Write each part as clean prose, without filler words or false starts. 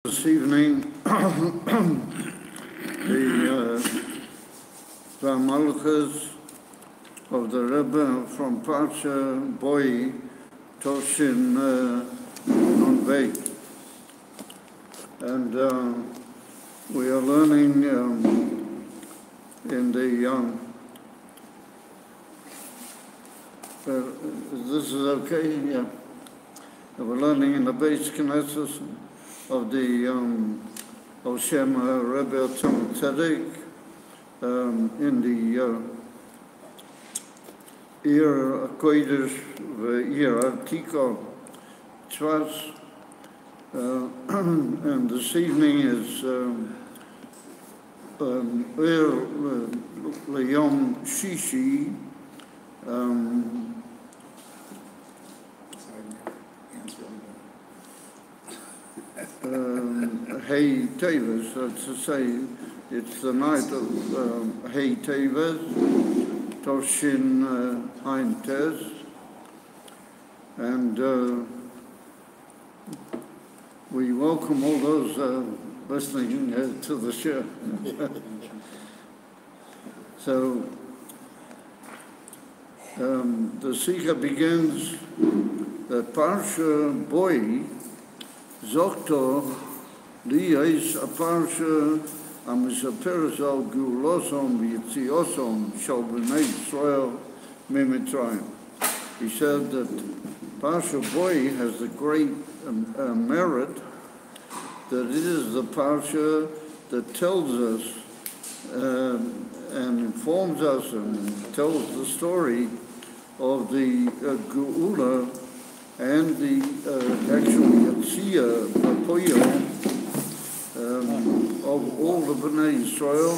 This evening, the Malchus of the Rebbe from Parshas Boi, Toshin Nunvei. And we are learning in the, this is okay? Yeah. We're learning in the base Knesset of the Oshem Rebbe Tzom Tzedek in the Ir Kodesh Ir Artiko Tzfat, and this evening is Ir Leyom Shishi. Hey Teves, that's to say, it's the night of Hey Teves, Toshin Ein Tes, and we welcome all those listening to the show. So, the Sikha begins that Parshas Boi Zokto li is a parsha amisapers al gulosom v'yitziyosom shal b'nei Yisrael miMitzrayim. He said that Parshas Boi has the great merit that it is the parsha that tells us and informs us and tells the story of the Geula and the actual Yatzia Apoyo of all the Bnei Yisrael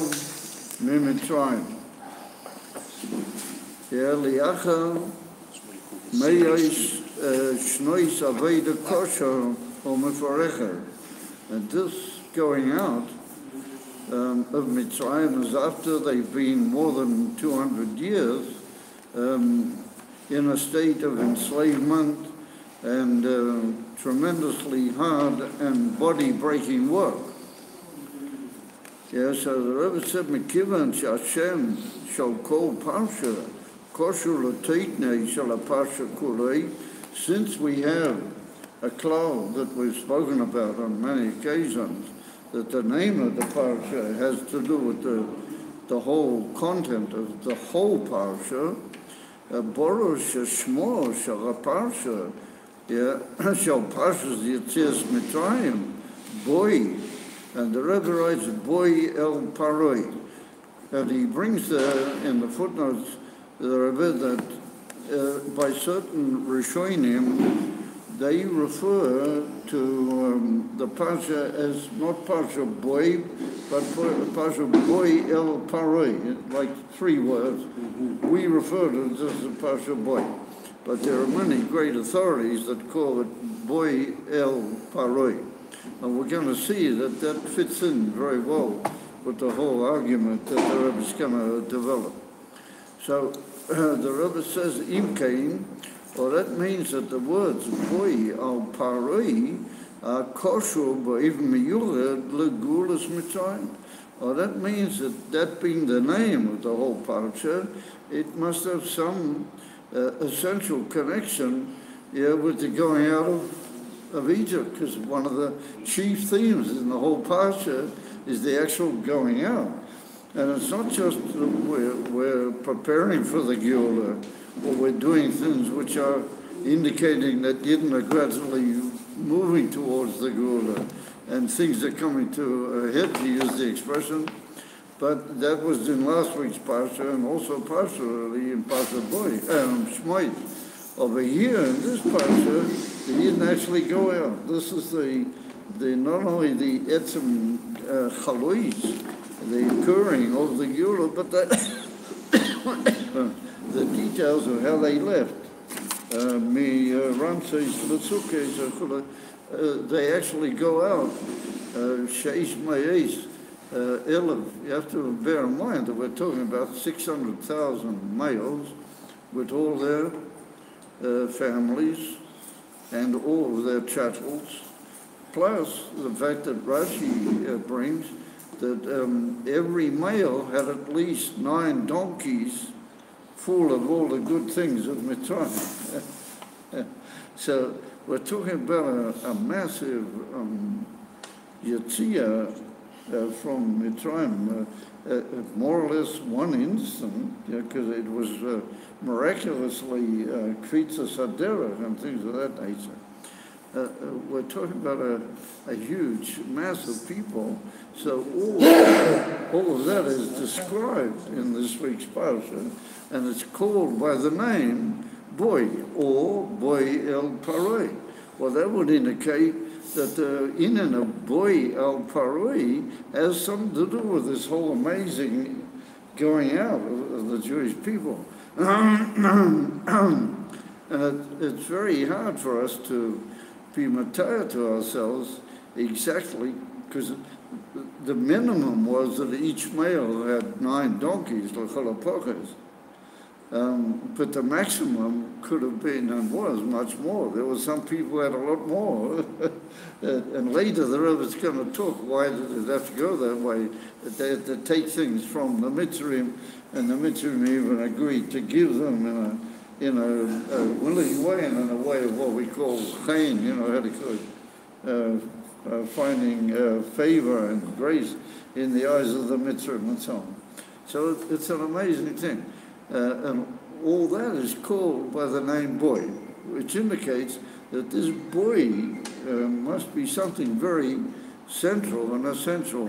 miMitzrayim. Liacha meyos shnois aveda kosher u'mefarecher. And this going out of Mitzrayim is after they've been more than 200 years in a state of enslavement and tremendously hard and body-breaking work. Yeah, so the Rebbe said, "Mekivan she'Hashem shall call parsha kosher l'teitnei shel parsha kulei." Since we have a cloud that we've spoken about on many occasions, that the name of the parsha has to do with the whole content of the whole parsha. Boros shemo shel parsha. Yeah, shall Parshas Yetzias Mitzrayim, Boi, and the Rebbe writes Boi el Paroi, and he brings in the footnotes the Rebbe that by certain Rishonim they refer to the Parsha as not Parsha Boi, but Parsha Boi el Paroi, like three words. We refer to it as the Parsha Boi. But there are many great authorities that call it Boi el Paroi. And we're going to see that that fits in very well with the whole argument that the Rebbe is going to develop. So the Rebbe says, Imkain, or that means that the words Boi el Paroi are kosher b'ev miyured legulas Mitzrayim. Or that means that being the name of the whole parsha, it must have some essential connection with the going out of Egypt, because one of the chief themes in the whole parsha is the actual going out. And it's not just we're preparing for the Geula, or we're doing things which are indicating that Yidden are gradually moving towards the Geula, and things are coming to a head, to use the expression. But that was in last week's Parsha, and also partially in Parshas Boi, Shmoit. Over here in this Parsha, they didn't actually go out. This is the not only the etzem chalois, the occurring of the Geula, but the details of how they left. They actually go out. Sheish Mayes. You have to bear in mind that we're talking about 600,000 males with all their families and all of their chattels, plus the fact that Rashi brings that every male had at least 9 donkeys full of all the good things of Mitzrayim. So we're talking about a massive Yetzirah from Mitzrayim, more or less one instant, because it was miraculously Kvitza Sadera and things of that nature. We're talking about a huge mass of people. So all of that is described in this week's Parsha, and it's called by the name Boy, or Boy El Paroi. Well, that would indicate that the inyan of Boy El Paroi has something to do with this whole amazing going out of the Jewish people. And it's very hard for us to be matayah to ourselves exactly, because the minimum was that each male had 9 donkeys, l'chol ha'poches. But the maximum could have been and was much more. There were some people who had a lot more. And later the Rebbe's going to talk, why did it have to go that way? That they had to take things from the Mitzrayim, and the Mitzrayim even agreed to give them in a willing way, and in a way of what we call chayin, how to call it, finding favor and grace in the eyes of the Mitzrayim and so on. So it's an amazing thing. And all that is called by the name Boy, which indicates that this Boy must be something very central and essential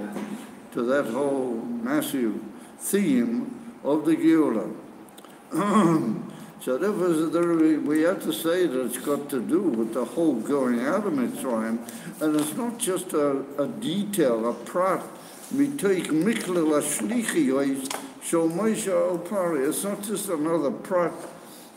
to that whole massive theme of the Geulah. So therefore, we have to say that it's got to do with the whole going out of Mitzrayim, and it's not just a detail, a prat, mitoich miklel hashlichiyos shel Moshe al Pari. It's not just another prat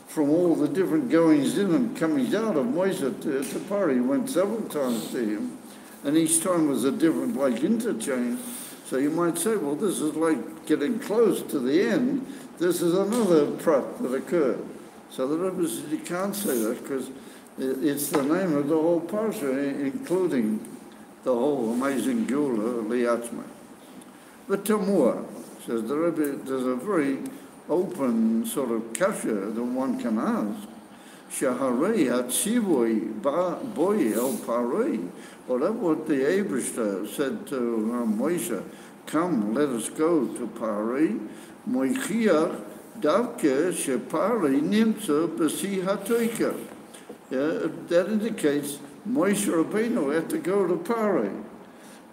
from all the different goings in and comings out of Moshe to Pari. He went several times to him, and each time was a different, interchange. So you might say, well, this is like getting close to the end. This is another prat that occurred. So the Rebbe said, you can't say that because it's the name of the whole Parsha, including the whole amazing Geulah Liatzma. But Tamua, says the Rebbe, there's a very open sort of kasha that one can ask. Shaharei hatzivoi boy el paroi. Well, that's what the Eibishter said to Moshe, come, let us go to Pari. Moichiach davke shepari nimtza b'si hatoika. That indicates Moshe Rabbeinu had to go to Pari.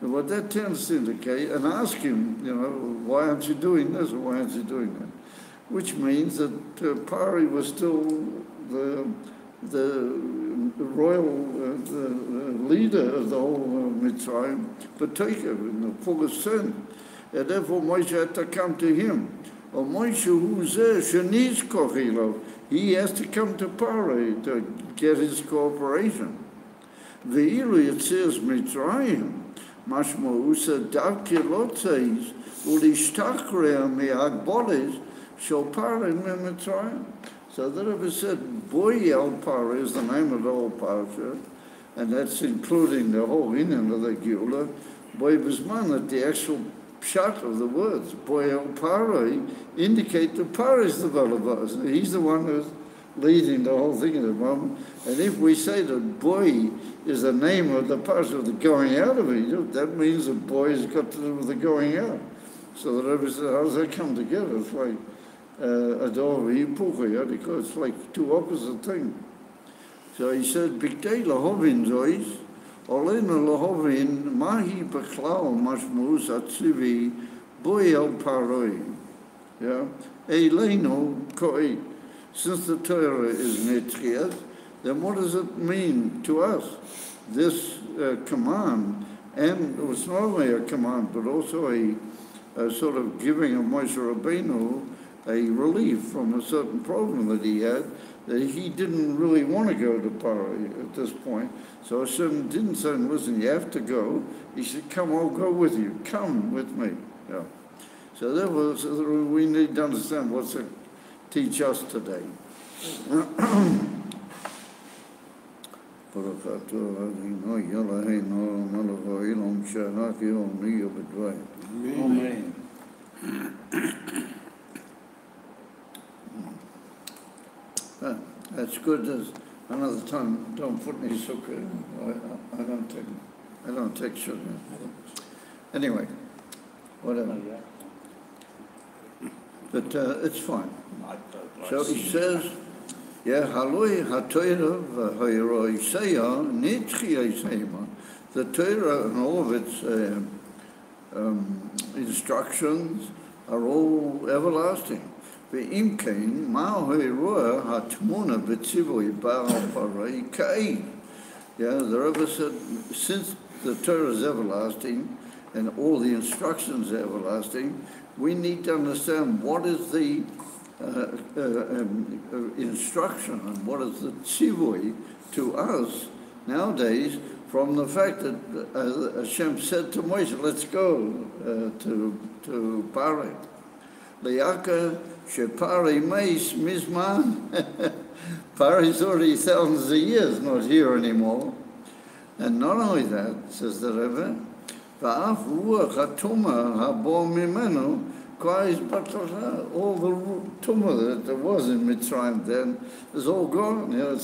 And what that tends to indicate, and ask him, why aren't you doing this or why aren't you doing that? Which means that Pari was still the royal leader of the whole Mitzrayim, B'toika, in the fullest sense. And therefore Moshe had to come to him. Or Moshe Huzeh Sheniz Kochilo, he has to come to Pari to get his cooperation. Ve'ilu it says Mitzrayim, Mashmo Usa Davke Lotzeis, Ulishtakrea Me'agboles, Shel Pari Mitzrayim. So the Rebbe said, Boy El Pari is the name of the whole Parsha, and that's including the whole inyan of the Geulah. Boy Bisman, that the actual pshat of the words, Boy El Pari, indicate that Pari is the Balabas. He's the one who's leading the whole thing at the moment. And if we say that Boy is the name of the Parsha of the going out of Egypt, that means that Boy has got to do with the going out. So the Rebbe said, how does that come together? It's like because it's like two opposite things. So he said, B'ktei lahovin zois, olenu lahovin mahi b'chlal mashmus atzivi boy el paroi. Eilenu koi. Since the Torah is netchias, then what does it mean to us? This command, and it was not only a command, but also a sort of giving of Moshe Rabbeinu a relief from a certain problem that he had, that he didn't really want to go to Pari at this point. So Hashem didn't say, listen, you have to go. He said, come, I'll go with you. Come with me. So therefore, we need to understand what's it teach us today. Amen. That's good. There's another time, don't put any sugar. I don't take sugar. Anyway, whatever. But it's fine. So he says, yeah, haloi ha'Torah v'ha'iroi seya nitchiyei seima. The Torah and all of its instructions are all everlasting. Ve'im kein ma ha'iroi ha'tmuna b'tzivui ba'al parei ka'ei. Yeah, the Rebbe said, since the Torah is everlasting and all the instructions are everlasting, we need to understand what is the instruction and what is the tzivui to us nowadays from the fact that Hashem said to Moshe, let's go to Parai. Le'aka she'Parai meis mizman. Parai's already thousands of years not here anymore. And not only that, says the Rebbe, va'af ruach ha'tumah habo mimenu all the tumah that there was in Mitzrayim then is all gone. You know,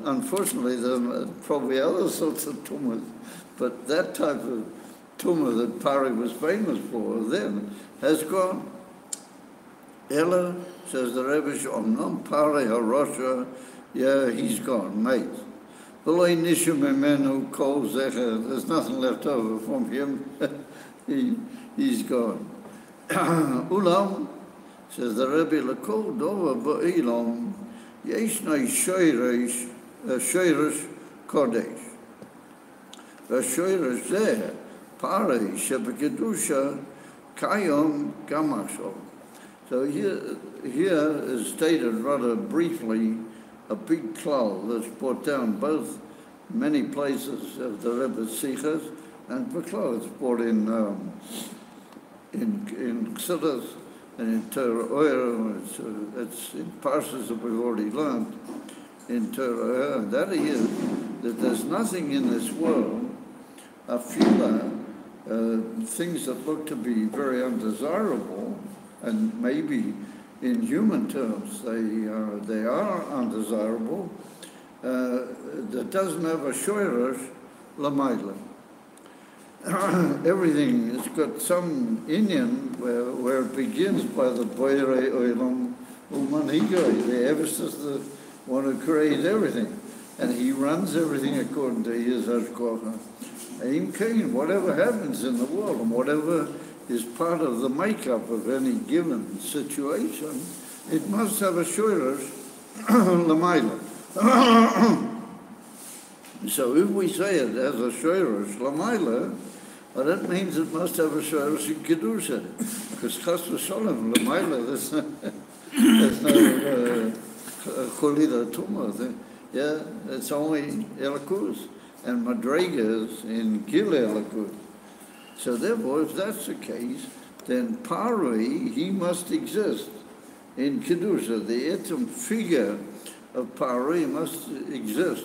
unfortunately, there are probably other sorts of tumahs, but that type of tumah that Pari was famous for then has gone. Ella, says the Rebbe, Omnam Pari HaRosha, yeah, he's gone, mate. There's nothing left over from him. He's gone. Ulam, says the Rebbe, L'kol dova ba'ilam, yeshnei shoyresh kodesh. V'shoyresh zeh, parei shebekedusha, kayom gamachshov. So here is stated rather briefly a big klal that's brought down both many places of the Rebbe's Sichas and Beklal. It's brought in Chassidus and in Torah Oyer. It's in Parshas that we've already learned in Torah Oyer. And that is that there's nothing in this world, afila, things that look to be very undesirable, and maybe in human terms they are undesirable, that doesn't have a shoyresh l'mayla. Everything has got some inyan where it begins by the boirei oilam umanhigoi. The Eves is the one who created everything, and he runs everything according to his hashgacha. Aim Kain, whatever happens in the world and whatever is part of the makeup of any given situation, it must have a shoyresh l'mayla. So if we say it as a shoyresh l'mayla, well, that means it must have a shoyresh in kedusha, because chas v'sholem l'mayla, there's no cholida tumah. Yeah, it's only elikus and madregas in gil elikus. So therefore, if that's the case, then Paroi, he must exist in Kedusha. The etam figure of Paroi must exist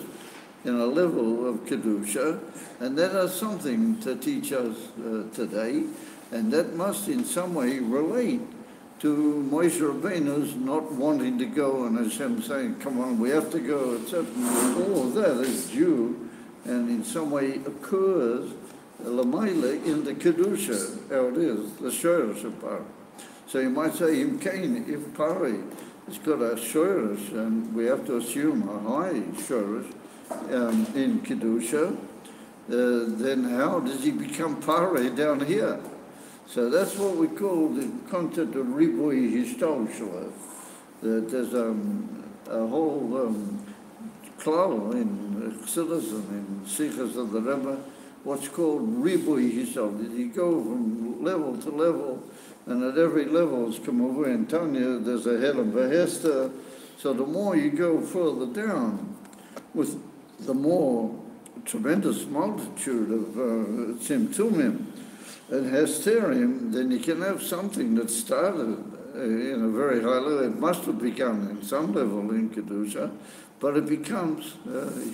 in a level of Kedusha, and that has something to teach us today, and that must in some way relate to Moshe Rabbeinu's not wanting to go, and Hashem saying, come on, we have to go, etc. All of that is due, and in some way occurs Lamaila in the Kedusha, how it is, the shoyresh of Pari. So you might say, if Pari has got a shoyresh, and we have to assume a high shoyresh in Kedusha, then how does he become Pari down here? So that's what we call the concept of ribui histolshua. There's a whole klal in Chassidus and in Sichas of the Rebbe, what's called ribui histol. You go from level to level, and at every level, as Kamavu and Tanya, there's a Helen Vahester. So the more you go further down, with the more tremendous multitude of tzimtzumim and hesterim, then you can have something that started in a very high level. It must have begun in some level in Kedusha, but it becomes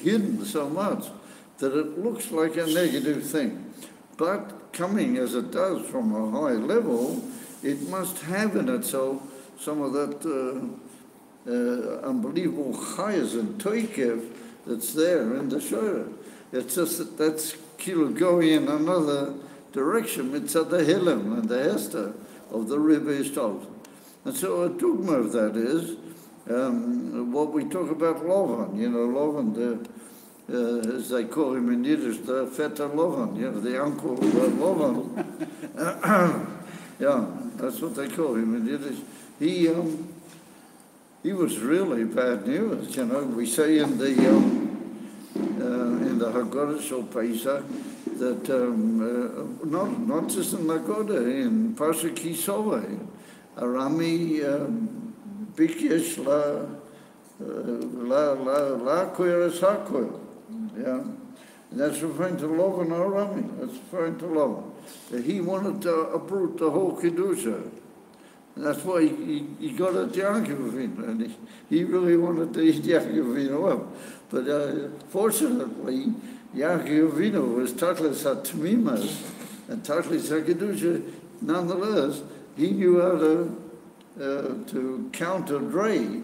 hidden so much that it looks like a negative thing. But coming as it does from a high level, it must have in itself some of that unbelievable chayas and toikev that's there in the Shora. It's just that that's going in another direction. It's at the Hillel and the Hester of the Rebbe Shtolz. And so a dogma of that is what we talk about Lovan. You know, Lovan, as they call him in Yiddish, the Vetter Lovan, you know, the uncle Lovan. Yeah, that's what they call him in Yiddish. He was really bad news, you know. We say in the Haggadah Shel Pesach that not just in Haggadah, in Parshas Kisove, Arami Bikish la Koyeres HaKoyel. Yeah, and that's referring to Lovan Arami. That's referring to Lovan. He wanted to uproot the whole Kedusha. And that's why he got at Yaakov Avinu, and he really wanted to eat Yaakov Avinu up. But fortunately, Yaakov Avinu was Tachlis HaTmimas and Tachlis HaKedusha. Nonetheless, he knew how to counter Dre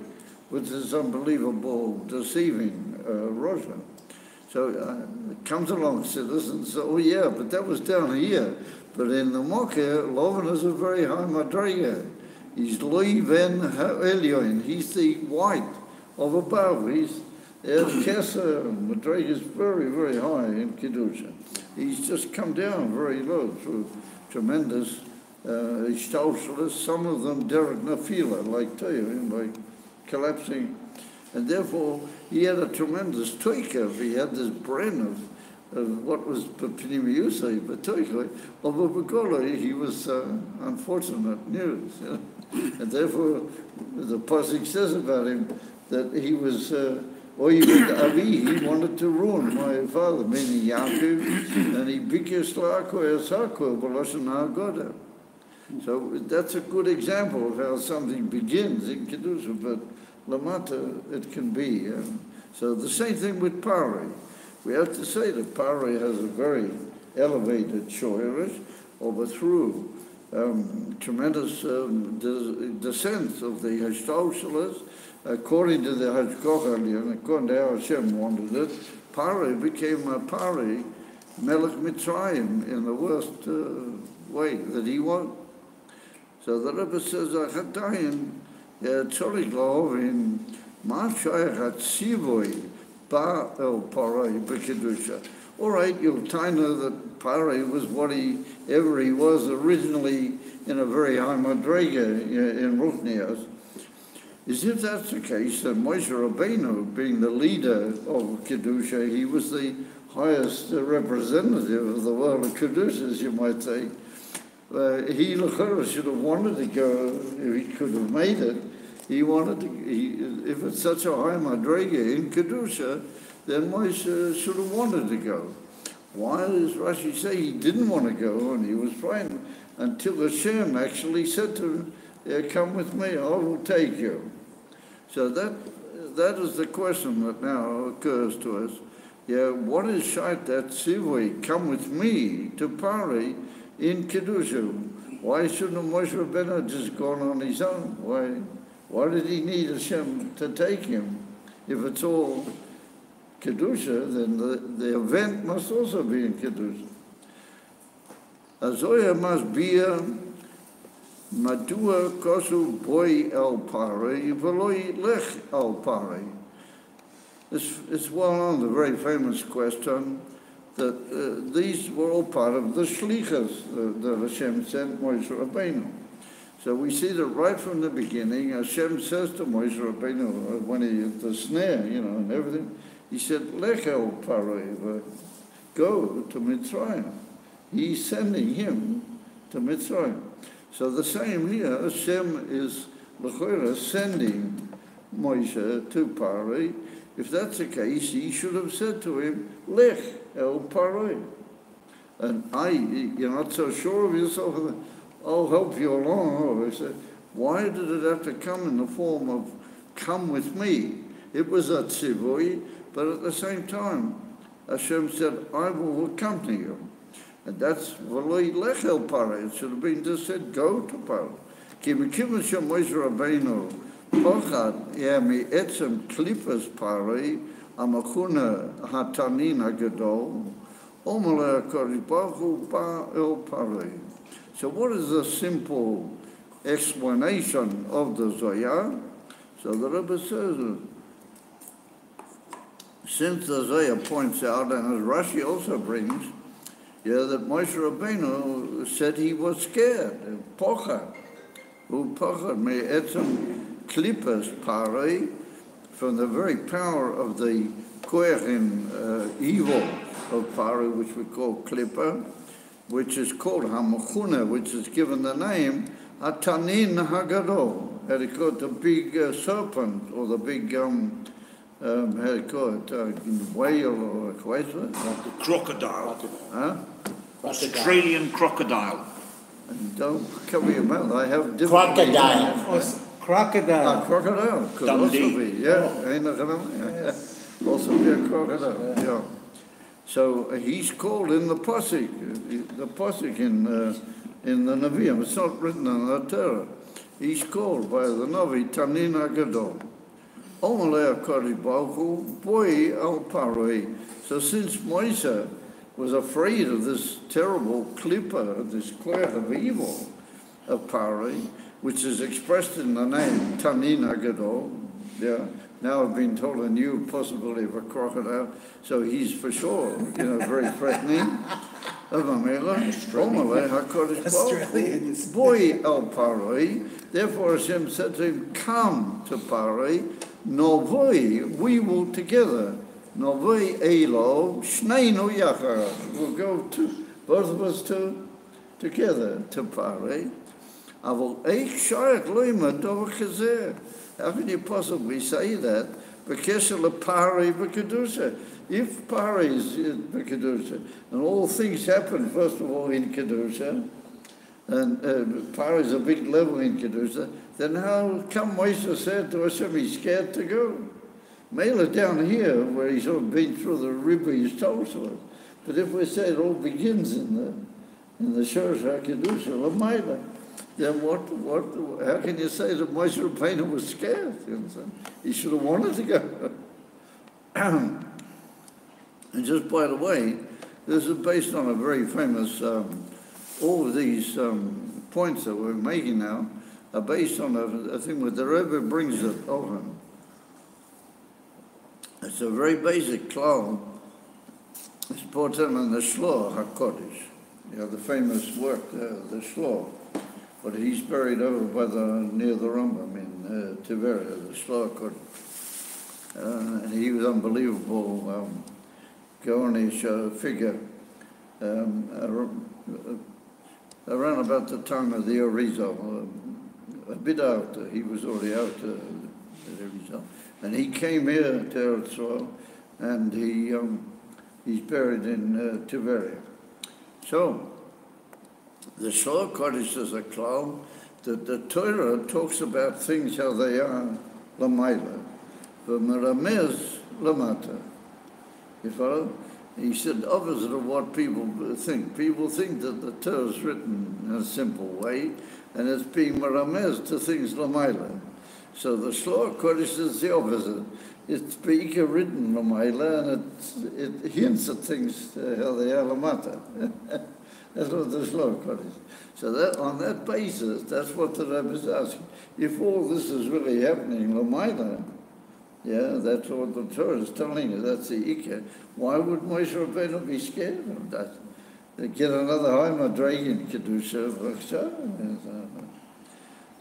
with his unbelievable, deceiving Russia. So it comes along citizens, oh yeah, but that was down here. But in the Mokkah, Lovan is a very high madrega. He's Loi Ben Elyon. He's the white of above. He's Kesser. Madrega is very, very high in Kedusha. He's just come down very low through tremendous Ishtalshalas. Some of them Derek Nafila, like Teo, like collapsing. And therefore, he had a tremendous toikev. He had this brain of what was Pnimi Yusei, but toikev. Of Abagola, he was unfortunate news. You know? And therefore, the Pasuk says about him that he was, Avi, he wanted to ruin my father, meaning Yaakov, and he bikes la'akoy asako, b'loshen ha'agoda. So that's a good example of how something begins in Kedusha, but Lamata it can be. So the same thing with Pari. We have to say that Pari has a very elevated shoyerish, overthrew tremendous descent of the Hashtalshalas. According to the Hashkochalian, according to how Hashem wanted it, Pari became a Pari, Melech Mitzrayim, in the worst way that he wanted. So the Rebbe says, Achatayin, Tzorik Lahovin, Ma Shayach HaTzivoy, Ba El Pari B'Kedusha. All right, you'll know that Pari was what he was originally in a very high madrega in Ruchnias. As if that's the case, then Moshe Rabbeinu, being the leader of Kedusha, he was the highest representative of the world of Kedusha, as you might say. He should have wanted to go, if he could have made it. He wanted to, if it's such a high madrega in Kedusha, then Moshe should have wanted to go. Why does Rashi say he didn't want to go and he was frightened until Hashem actually said to him, come with me, I will take you. So that is the question that now occurs to us. Yeah, what is Shait that Sivui, come with me to Pari in Kedusha? Why shouldn't Moshe Rabbeinu just gone on his own? Why did he need Hashem to take him? If it's all Kedusha, then the event must also be in Kedusha. Azoya must be a Madua kosu boy el pari, veloi lech el pari. It's well known, the very famous question, that these were all part of the shlichas that Hashem sent Moshe Rabbeinu. So we see that right from the beginning, Hashem says to Moshe Rabbeinu, when he hit the snare, and everything, he said, lech el pari, go to Mitzrayim. He's sending him to Mitzrayim. So the same here, Hashem is l'chora sending Moshe to Pari. If that's the case, he should have said to him, Lech el Pari. And you're not so sure of yourself, I'll help you along. Or I said, Why did it have to come in the form of come with me? It was a tzivui, but at the same time, Hashem said, I will accompany you. And that's v'loi lechel Paro. It should have been just said, go to Paro. Ki mekivan sheMoshe Rabbeinu pochad mi'etzem klipas Paro amachuna hatanin hagadol omalei HaKadosh Baruch Hu ba el Paro. So what is the simple explanation of the Zohar? So the Rebbe says, since the Zohar points out, and as Rashi also brings, that Moshe Rabbeinu said he was scared, pochad, me'etzem klipas Paro, from the very power of the koach in evil of Paro, which we call klippa, which is called hamachuna, which is given the name Atanin Hagadol. How do you call it? The big serpent, or the big, how do you call it, whale, or what is it? The crocodile. Huh? Australian crocodile. And don't cover your mouth. I have different... Crocodile. Crocodile. Crocodile. Could also be, yeah. Also be a crocodile, yeah. So he's called in the Pasuk in the Nevi'im. It's not written in the Torah. He's called by the Navi Tanin HaGadol. Omalei HaKadosh Baruch Hu Boi al Paro. So since Moshe was afraid of this terrible klippa, this cloud of evil of Paro, which is expressed in the name Tanin HaGadol, yeah. Now I've been told a new possibility of a crocodile, so he's for sure, very threatening. Boy al Paro. Therefore Hashem said to him, come to Paro, novoi, we will together. Novoi elo, shneinu yachar. We'll go to, both of us together to Paro. Avol eich shayach loima dover chazeh. How can you possibly say that? B'kesher leParo b'kedusha. If Paro is b'kedusha, and all things happen, first of all, in kedusha, and Paro is a big level in kedusha, then how come Moshe said to Hashem, he's scared to go? Mela down here, where he's sort of been through the river, he's told us. But if we say it all begins in the Shorosh HaKedusha, L'mayla, then how can you say that Moshe Rabbeinu was scared? He should have wanted to go. And just by the way, this is based on a very famous, all of these points that we're making now are based on a thing where the Rebbe brings it over. It's a very basic klal. It's brought in the Shloh HaKodesh, the famous work, the Shloh. But he's buried over by near the Rambam in Tiberia, the Shloh HaKodesh. And he was unbelievable Gaonish figure. Around about the time of the Arizal, a bit after, he was already out at Arizal. And he came here to Eretz Yisrael, and he's buried in Tiberia. So, the Shloh HaKodesh is a klal that the Torah talks about things how they are l'mayla, v'meramez l'mata. You follow? He said opposite of what people think. People think that the Torah is written in a simple way, and it's being meramez to things l'mayla. So the Shloh HaKodesh is the opposite. It's being written l'mayla, and it hints at things how they are l'mata. That's what the Shloh HaKodesh. So that on that basis, that's what the Rebbe is asking. If all this is really happening l'mayla, that's what the Torah is telling you. That's the Ikka. Why would Moshe Rabbeinu be scared of that? They get another Haima dragon Kedusha.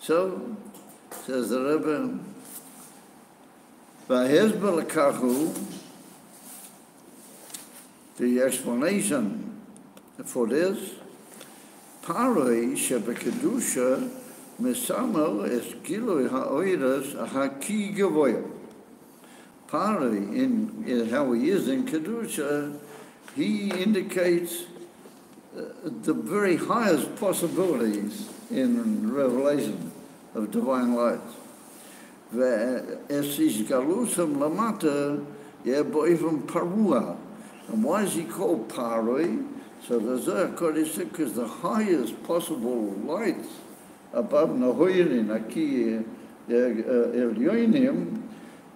So, says the Rebbe, V'hezbel Kachu, the explanation for this, Paroi shebekedusha mesamel es gilui ha'oiras ha'ki gevoya. Paro, in how he is in Kedusha, he indicates the very highest possibilities in Revelation of divine light. Es is galusam lamata, boivim parua. And why is he called paroi? So the Zohar Kodesh said, because the highest possible light above Nahoyrin, Aki Elyonim,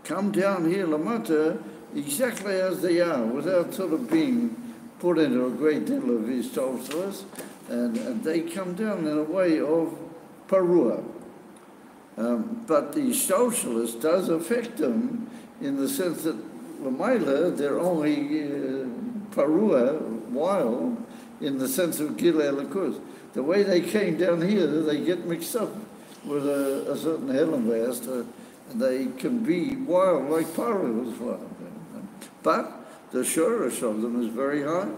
come down here lamata exactly as they are, without sort of being put into a great deal of historicist, and they come down in a way of parua. But the socialist does affect them in the sense that Lamaila, they're only parua, wild, in the sense of Gilei Lakus. The way they came down here, they get mixed up with a certain Helenvast, and they can be wild like parua as well. But the shorish of them is very high.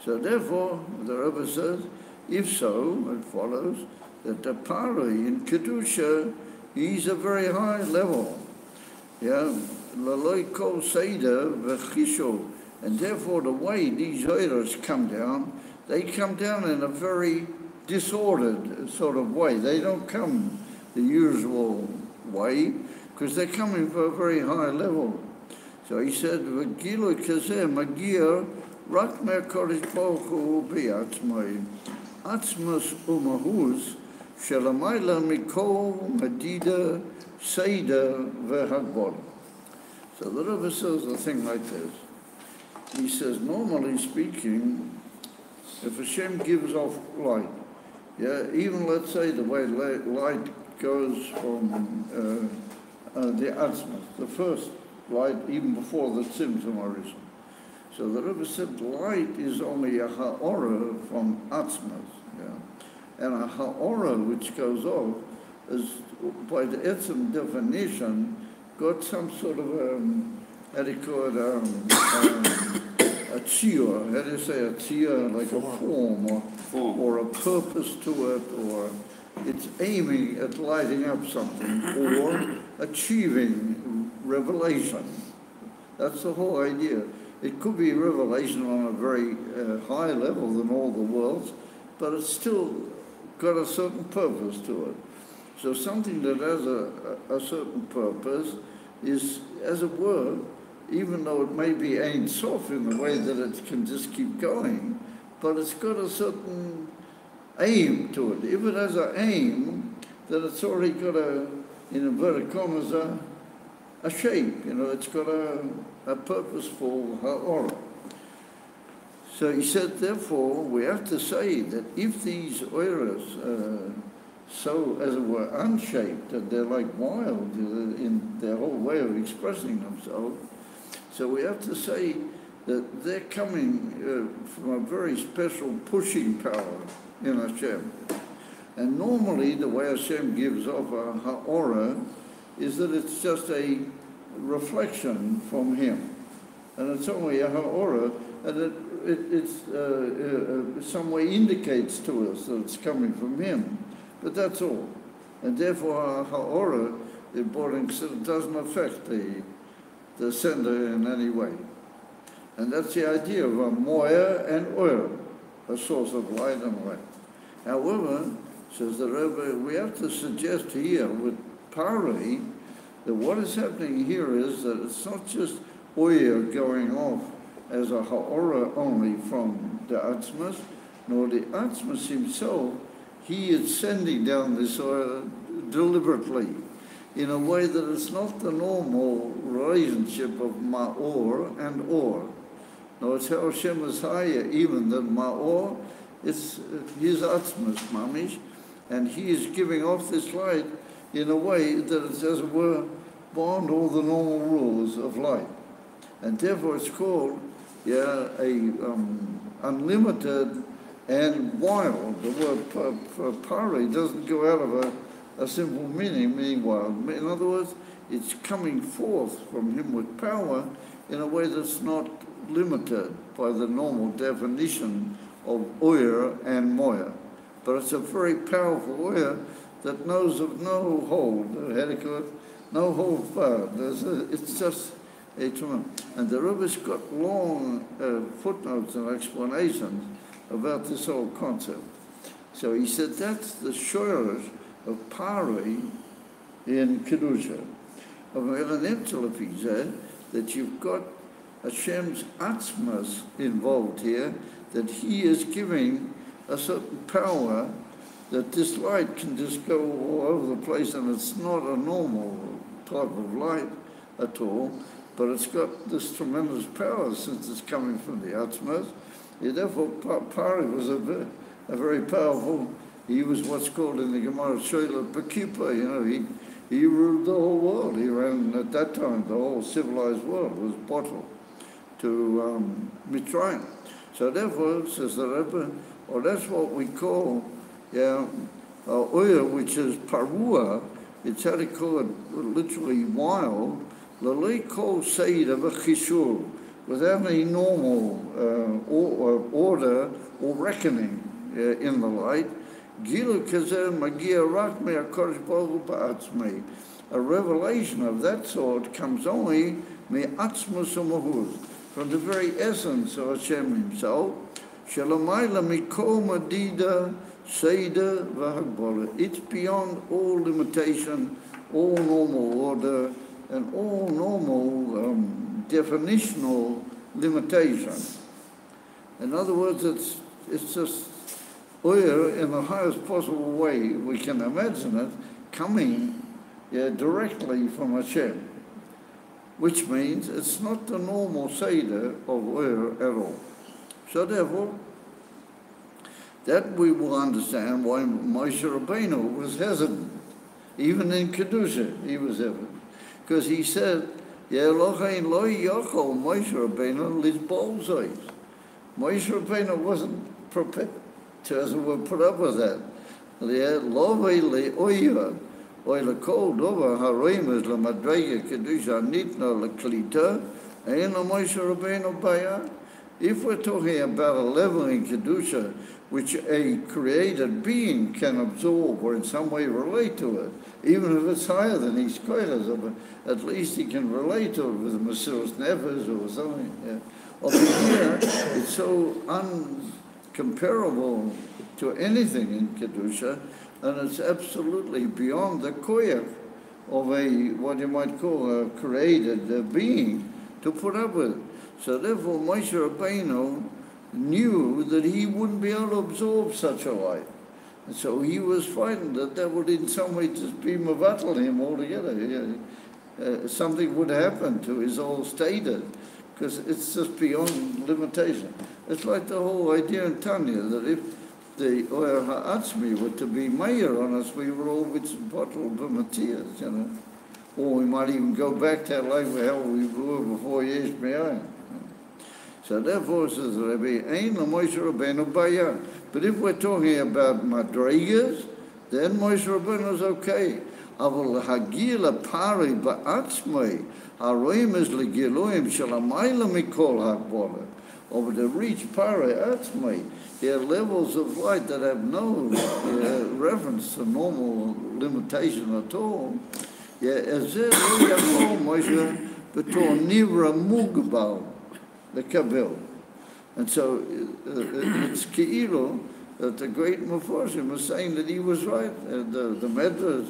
So therefore, the Rebbe says, if so, it follows that the paroi in Kedusha is a very high level. Laloi kol seder v'chisho. And therefore, the way these oiros come down, they come down in a very disordered sort of way. They don't come the usual way, because they're coming from a very high level. So he said, "V'gilu kazeh magir rak me'kodesh baruch hu bi'atzmai atzmas umahuz shelamayla mikol medida seida v'hagbod." So the Rebbe says a thing like this. He says, normally speaking, if Hashem gives off light, even let's say the way light goes from the atzmas, the first light, even before the tzimtzum arisen. So the Rebbe said light is only a ha'ora from atzmas, and a ha'ora which goes off is, by the etzem definition, got some sort of how do you call it, a tziyur, how do you say a tziyur, like a form or a purpose to it, or it's aiming at lighting up something, or achieving revelation. That's the whole idea. It could be revelation on a very high level than all the worlds, but it's still got a certain purpose to it. So something that has a certain purpose is, as it were, even though it may be Ein Sof in the way that it can just keep going, but it's got a certain aim to it. If it has an aim, then it's already got in inverted commas, a shape, it's got a purposeful ha'ora. So he said, therefore, we have to say that if these oiras so, as it were, unshaped, that they're like wild in their whole way of expressing themselves, so we have to say that they're coming from a very special pushing power in Hashem. And normally, the way Hashem gives off a ha'ora is that it's just a reflection from Him. And it's only a ha'ora, and it's some way indicates to us that it's coming from Him. But that's all. And therefore, a ha'ora, the boarding doesn't affect the sender in any way. And that's the idea of a moya and oil, a source of light and light. However, says the Rebbe, we have to suggest here with paroi that what is happening here is that it's not just oil going off as a ha'ora only from the atzmas, nor the atzmas himself. He is sending down this oil deliberately in a way that it's not the normal relationship of ma'or and or. No, it's how Hashem is higher even than ma'or. It's his atzmas, mamish, and he is giving off this light in a way that it's, as it were, beyond all the normal rules of light. And therefore it's called unlimited and wild. The word paroi doesn't go out of a simple meaning wild. In other words, it's coming forth from him with power in a way that's not limited by the normal definition of oyer and moya. But it's a very powerful oyer that knows of no hold, no hold bar. It's just a tremendous. And the Rebbe's got long footnotes and explanations about this whole concept. So he said that's the shoresh of Pari in Kedusha. Of Melanemtelefi said that you've got Hashem's Atzmas involved here, that he is giving a certain power that this light can just go all over the place, and it's not a normal type of light at all, but it's got this tremendous power since it's coming from the Atzmas. Therefore, Pari was a very powerful, he was what's called in the Gemara, Shoila Bekipa, he ruled the whole world. He ran, at that time, the whole civilized world was bottled to Mitzrayim. So therefore, says the Rebbe, that's what we call oil, which is parua. It's how they call it literally wild. Lalei kol seid of a chishur, without any normal order or reckoning in the light. Gilu kazer magia rak me'akodesh baruch ba'atzmei. A revelation of that sort comes only me'atzmus u'mahuz, from the very essence of Hashem himself. Shalamayla mikol madida seida v'hagbola. It's beyond all limitation, all normal order, and all normal definitional limitation. In other words, it's just oil in the highest possible way we can imagine it, coming directly from Hashem, which means it's not the normal Seder of oil at all. So therefore, that we will understand why Moshe Rabbeinu was hesitant. Even in Kedusha, he was hesitant. Because he said, Moshe Rabbeinu wasn't prepared to put up with that. If we're talking about a level in Kedusha which a created being can absorb or in some way relate to it, even if it's higher than his koilas, but at least he can relate to it with Mesilas Nefesh or something. Yeah. Over here, it's so uncomparable to anything in Kedusha, and it's absolutely beyond the koyach of a, what you might call a created being, to put up with it. So therefore, Moshe Rabbeinu knew that he wouldn't be able to absorb such a light. And so he was frightened that that would in some way just be mevatel him altogether. Something would happen to his whole status, because it's just beyond limitation. It's like the whole idea in Tanya, that if the Oyer Ha'atzmi were to be mayor on us, we were all with bottle of Matiyas, Or we might even go back to like how we were before Yesh Me'ayin. So therefore, says the Rebbe, Ein Moshe Rabbeinu Baya. But if we're talking about Madrigas, then Moshe Rabbeinu is okay. Aval Hagila Pari Ba'atzmei, Haroim is Legiloim Shalamayla Mikol Hakbola. Over to reach Pari Atzmei, there are levels of light that have no reference to normal limitation at all. As there Moshe Betor Nivra Mugbal. The Kabil. And so it's Ke'ilu that the great Meforshim was saying that he was right, the Medrash,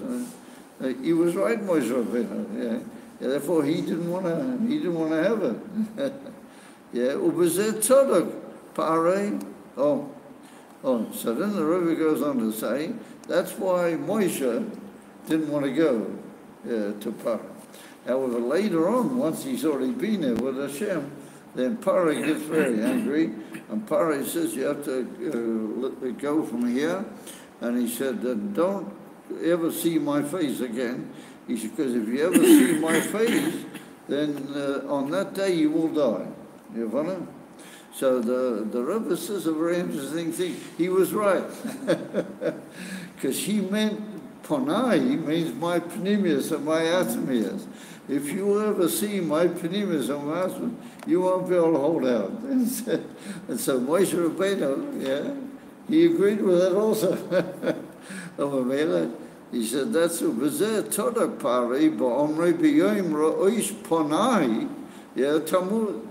he was right, Moshe Rabbeinu. Therefore, he didn't want to have it. Ubezeh tzadok, Pare. So then the Rebbe goes on to say, that's why Moshe didn't want to go to Pare. However, later on, once he's already been there with Hashem, then Pare gets very angry, and Pare says, you have to go from here. And he said, don't ever see my face again. He said, because if you ever see my face, then on that day you will die. You follow? So the Rebbe says a very interesting thing. He was right. Because he meant, Ponai means my pneumius and my atmius. If you ever see my pneumius and my atmius, you won't be able to hold out. And so Moshe Rabbeinu, he agreed with that also. He said, that's Ubezeh Todak Pari, Ba'omrei B'yoim Ro'ish Ponai, Tamud.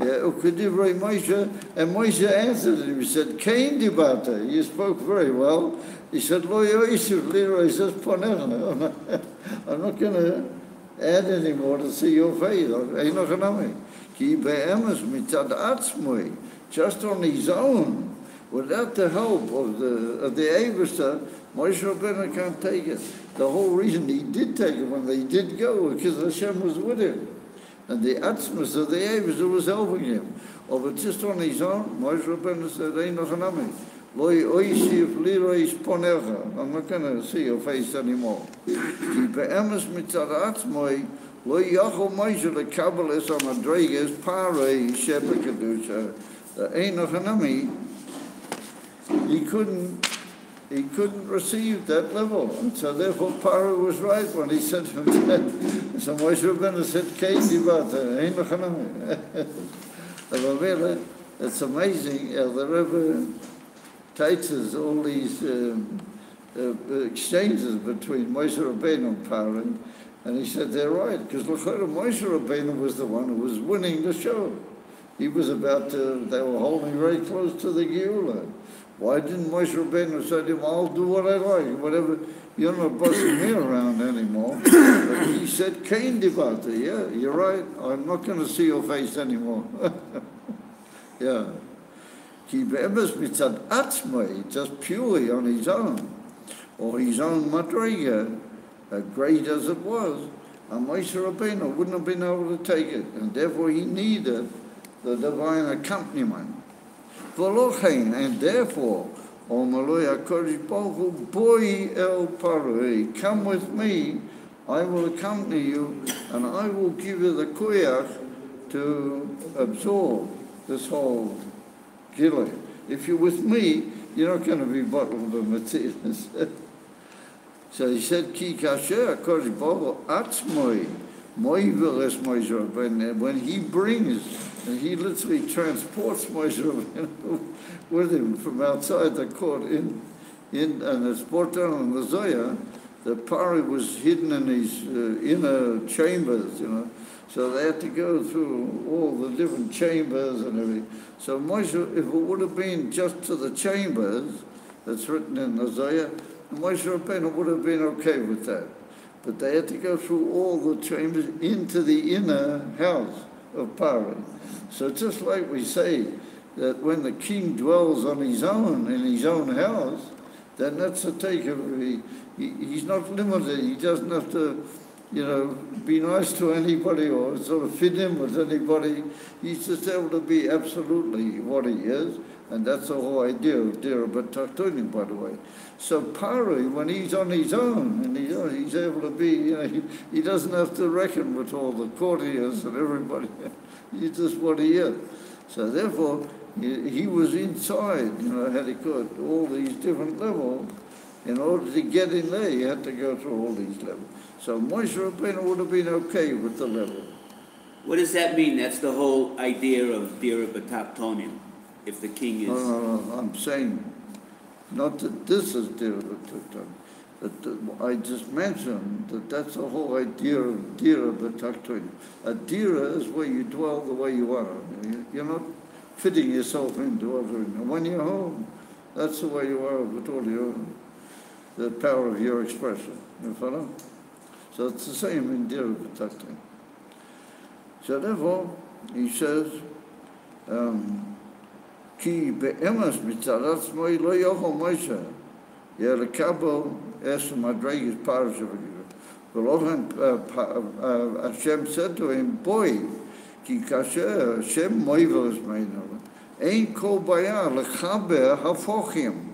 Ukedivrei Moshe, and Moshe answered him. He said, Kain dibata, you spoke very well. He said, Lo yoisif liroi zes ponecha. I'm not going to add any more to see your face. Ki be'emes mitzad atzmoi, just on his own, without the help of the Eivester, Moshe Rabbeinu can't take it. The whole reason he did take it when they did go, because Hashem was with him. And the atzmus of the Eivester was helping him. Oh, but just on his own, Moshe Rabbeinu said, Eino chanami. I'm not going to see your face anymore. Ki be'emes mitzad atzmoi, lo yachol Moshe lekabel es amadreges parei sheba kedusha. Eino chanami. He couldn't receive that level. And so therefore Paro was right when he said to him that. So Moshe Rabbeinu said, Kain dibata, Eino chanami. It's amazing how the Rebbe teaches all these exchanges between Moshe Rabbeinu and Paro. And he said they're right, because Moshe Rabbeinu was the one who was winning the show. He was about to, they were holding very close to the Geula. Why didn't Moshe Rabbeinu say to him, I'll do what I like, whatever, you're not bossing me around anymore. But he said, Kain dibata, yeah, you're right, I'm not going to see your face anymore. Yeah. Ki be'emes mitzad atzmai, just purely on his own, or his own madrega, great as it was, and Moshe Rabbeinu wouldn't have been able to take it, and therefore he needed the divine accompaniment. And therefore, O Maloi HaKodesh Baruch Hu, Boi El Paroi, come with me, I will accompany you, and I will give you the koyach to absorb this whole Gilui. If you're with me, you're not going to be bottled of materials. So he said, Ki kasher HaKodesh Baruch Hu atzmoi, moi v'les Moshe Rabbeinu. When he brings, and he literally transports Moshe Rabbeinu with him from outside the court and it's brought down on the Zoya, the Pari was hidden in his inner chambers, so they had to go through all the different chambers and everything. So Moshe, if it would have been just to the chambers, that's written in the Zoya, Moshe Rabbeinu would have been okay with that. But they had to go through all the chambers into the inner house of Pari. So just like we say that when the king dwells on his own, in his own house, then that's a takeover. He's not limited. He doesn't have to, be nice to anybody or sort of fit in with anybody. He's just able to be absolutely what he is. And that's the whole idea of Dira B'Tachtonim, by the way. So Pari, when he's on his own, and he's able to be, he doesn't have to reckon with all the courtiers and everybody. He's just what he is. So therefore, he was inside, had he could, all these different levels. In order to get in there, you had to go through all these levels. So Moshe Rabbeinu would have been okay with the level. What does that mean? That's the whole idea of Dira B'Tachtonim. If the king is... No, I'm saying, not that this is Dira B'Tachtonim, but I just mentioned that that's the whole idea of Dira B'Tachtonim. A Dira is where you dwell the way you are. You're not fitting yourself into everything. And when you're home, that's the way you are with all the power of your expression. You follow? So it's the same in Dira B'Tachtonim. So therefore, he says, Ki be'emes mitzad atzmoi lo yochol Moshe lekabel es madreges Parshas. V'lochen Hashem said to him, Boy, ki kasher Hashem moivel es meinav. Ein kol bayah lechaber hafochim.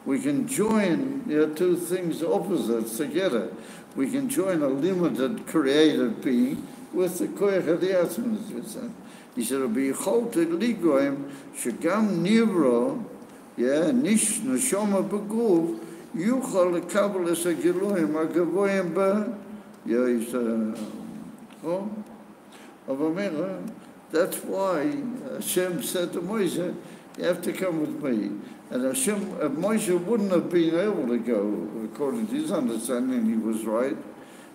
We can join two things opposites together. We can join a limited created being with the koyach of the atzmos. He said, "B'yicholte ligoim shegam nivro, nish neshama b'guf yuchal lekabel es hagiluim hagavoyim ba." He said, that's why Hashem said to Moshe, "You have to come with me." And Moshe wouldn't have been able to go, according to his understanding, he was right,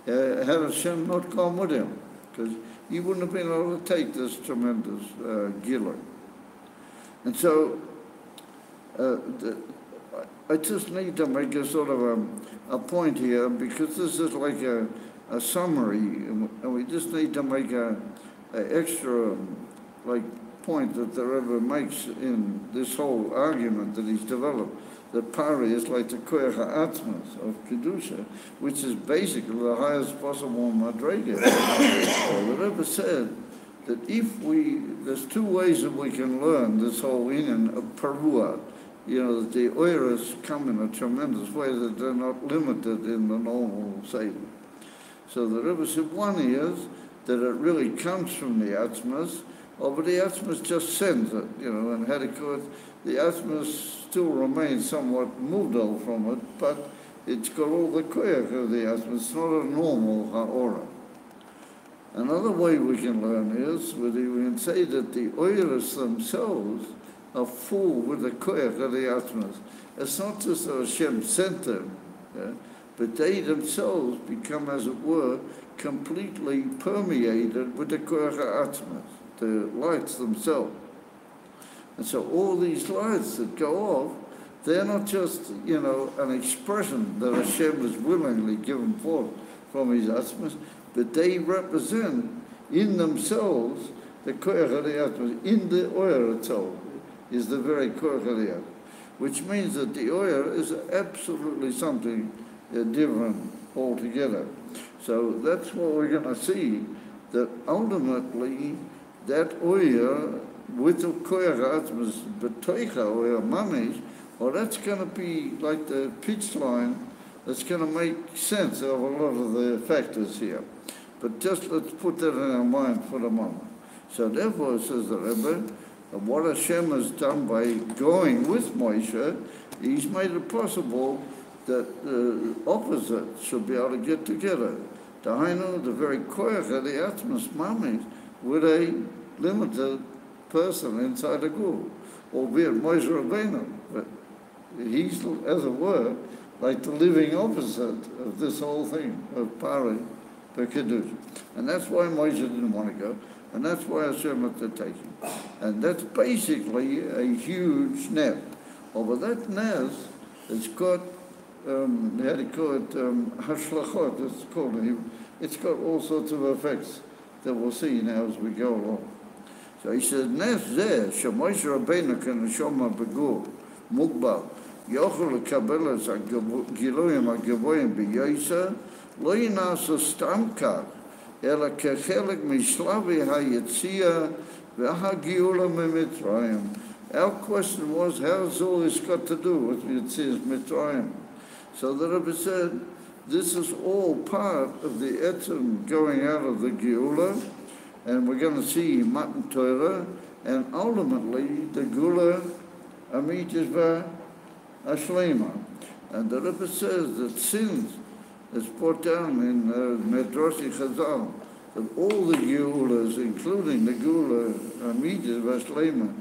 had Hashem not gone with him. Because he wouldn't have been able to take this tremendous gila. And so I just need to make a sort of a point here, because this is like a summary, and we just need to make a extra like point that the Rebbe makes in this whole argument that he's developed, that Pari is like the Koyach HaAtzmas of Kedusha, which is basically the highest possible Madrega. So the Rebbe said that there's two ways that we can learn this whole inyan of Parua, that the oiras come in a tremendous way, that they're not limited in the normal Seder. So the Rebbe said one is that it really comes from the Atzmas, but the Atzmas just sends it, and had it good, the Atzmas still remains somewhat mudal from it, but it's got all the koyach of the Atzmas. It's not a normal ha'ora. Another way we can learn is, we can say that the oiras themselves are full with the koyach of the Atzmas. It's not just that Hashem sent them, but they themselves become, as it were, completely permeated with the koyach ha'atzmas, the lights themselves. And so all these lights that go off, they're not just, an expression that Hashem has willingly given forth from his atzmas, but they represent in themselves the koyach of the atzmas. In the oil itself is the very koyach of the atzmas, which means that the oil is absolutely something different altogether. So that's what we're going to see, that ultimately that oil with the koyach atzmas, betoicha or mamish, that's going to be like the pitch line that's going to make sense of a lot of the factors here. But just let's put that in our mind for the moment. So therefore, says the Rebbe, what Hashem has done by going with Moshe, he's made it possible that the opposites should be able to get together. Dahainu, the very koyach of the atzmas mamish, with a limited person inside the group, albeit Moshe Rabbeinu, but he's, as it were, like the living opposite of this whole thing of Pari B'Kiddush. And that's why Moshe didn't want to go, and that's why Hashem had to take him. And that's basically a huge net. But that net has got, how do you call it, hashlachot, it's got all sorts of effects that we'll see now as we go along. So he says, Nes zeh, sheMoshe Rabbeinu k'neshama begur, mugbal, yochel lekabel es hagiluyim hagavoyim b'yoysa, lo yinasa stam kach, ela kechelek mishlavi hayetzia v'hagiula memitzrayim. Our question was, how's all this got to do with Yetzias Mitzrayim? So the Rebbe said, this is all part of the etzem going out of the Geula, and we're going to see Matan Torah, and ultimately the Gula Amitizva Ashlema. And the Rebbe says that since it's brought down in Medrashi Chazal, that all the Geulas, including the Gula Amitizva Ashlema,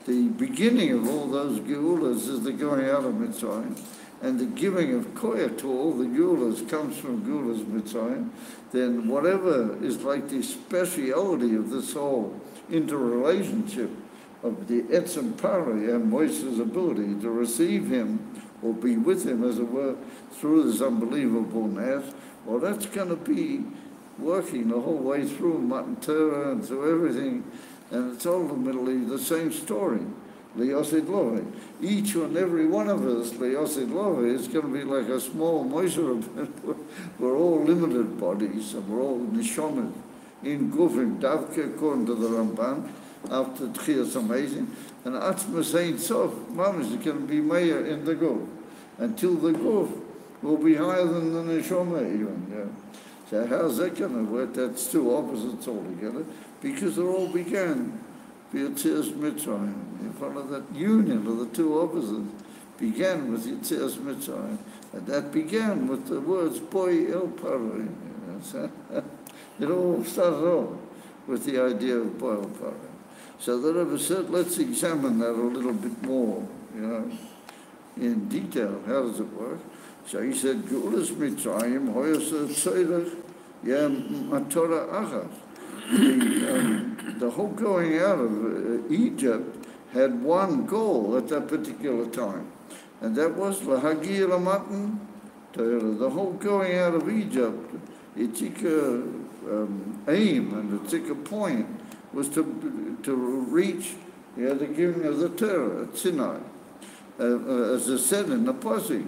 the beginning of all those Geulas is the going out of Mitzrayim, and the giving of koyach to all the Geulas comes from Geulas Mitzrayim, then whatever is like the speciality of this whole interrelationship of the Etzem Pari and Moshe's ability to receive him or be with him, as it were, through this unbelievable mass, that's going to be working the whole way through Matan Torah and through everything, and it's ultimately the same story. Le'yosid Lovi. Each and every one of us, Le'yosid Lovi, is going to be like a small Moshe Rabbeinu. We're all limited bodies, and we're all nishomet in Gufim, Davke, according to the Ramban, after Tchias Amazing, and Atzmas Ein Sof, Mamish is going to be mayor in the Guf, until the Guf will be higher than the Neshama even. Yeah. So how's that going to work? That's two opposites altogether, because it all began Yetzias Mitzrayim. In front of that union of the two opposites began with Yetzias Mitzrayim, and that began with the words Boi El Pari. It all started off with the idea of Boi El Pari. So the Rebbe said, let's examine that a little bit more, in detail. How does it work? So he said, Geulas Mitzrayim hoyasa tzorech matorah achas. the whole going out of Egypt had one goal at that particular time, and that was lahagir matan Torah. The whole going out of Egypt, it took a aim and it took a point was to reach the giving of the Torah at Sinai. As it said in the Pasuk,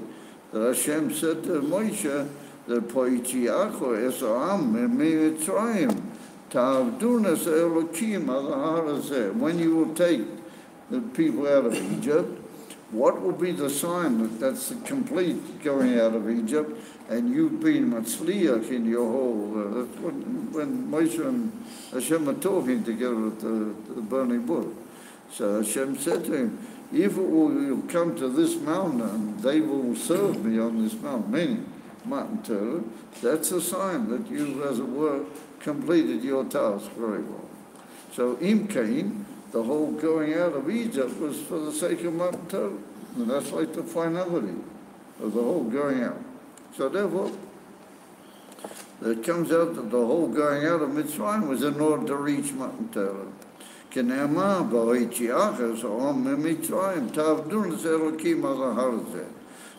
that Hashem said to Moshe, that Poichiacho Esam Mitzrayim Ta'avdunas Elokim Al-Harazeh. When you will take the people out of Egypt, what will be the sign that that's the complete going out of Egypt, and you being Matzliach in your whole... when Moshe and Hashem are talking together at the burning bush. So Hashem said to him, if you come to this mountain, they will serve me on this mountain, meaning Matan Torah, that's a sign that you, as it were, completed your task very well. So Im Kain, the whole going out of Egypt was for the sake of Matan Torah. And that's like the finality of the whole going out. So therefore, it comes out that the whole going out of Mitzrayim was in order to reach Matan Torah. Kenema ba'oichiachas om Mitzrayim ta'avdunas Elokim al-harazeh.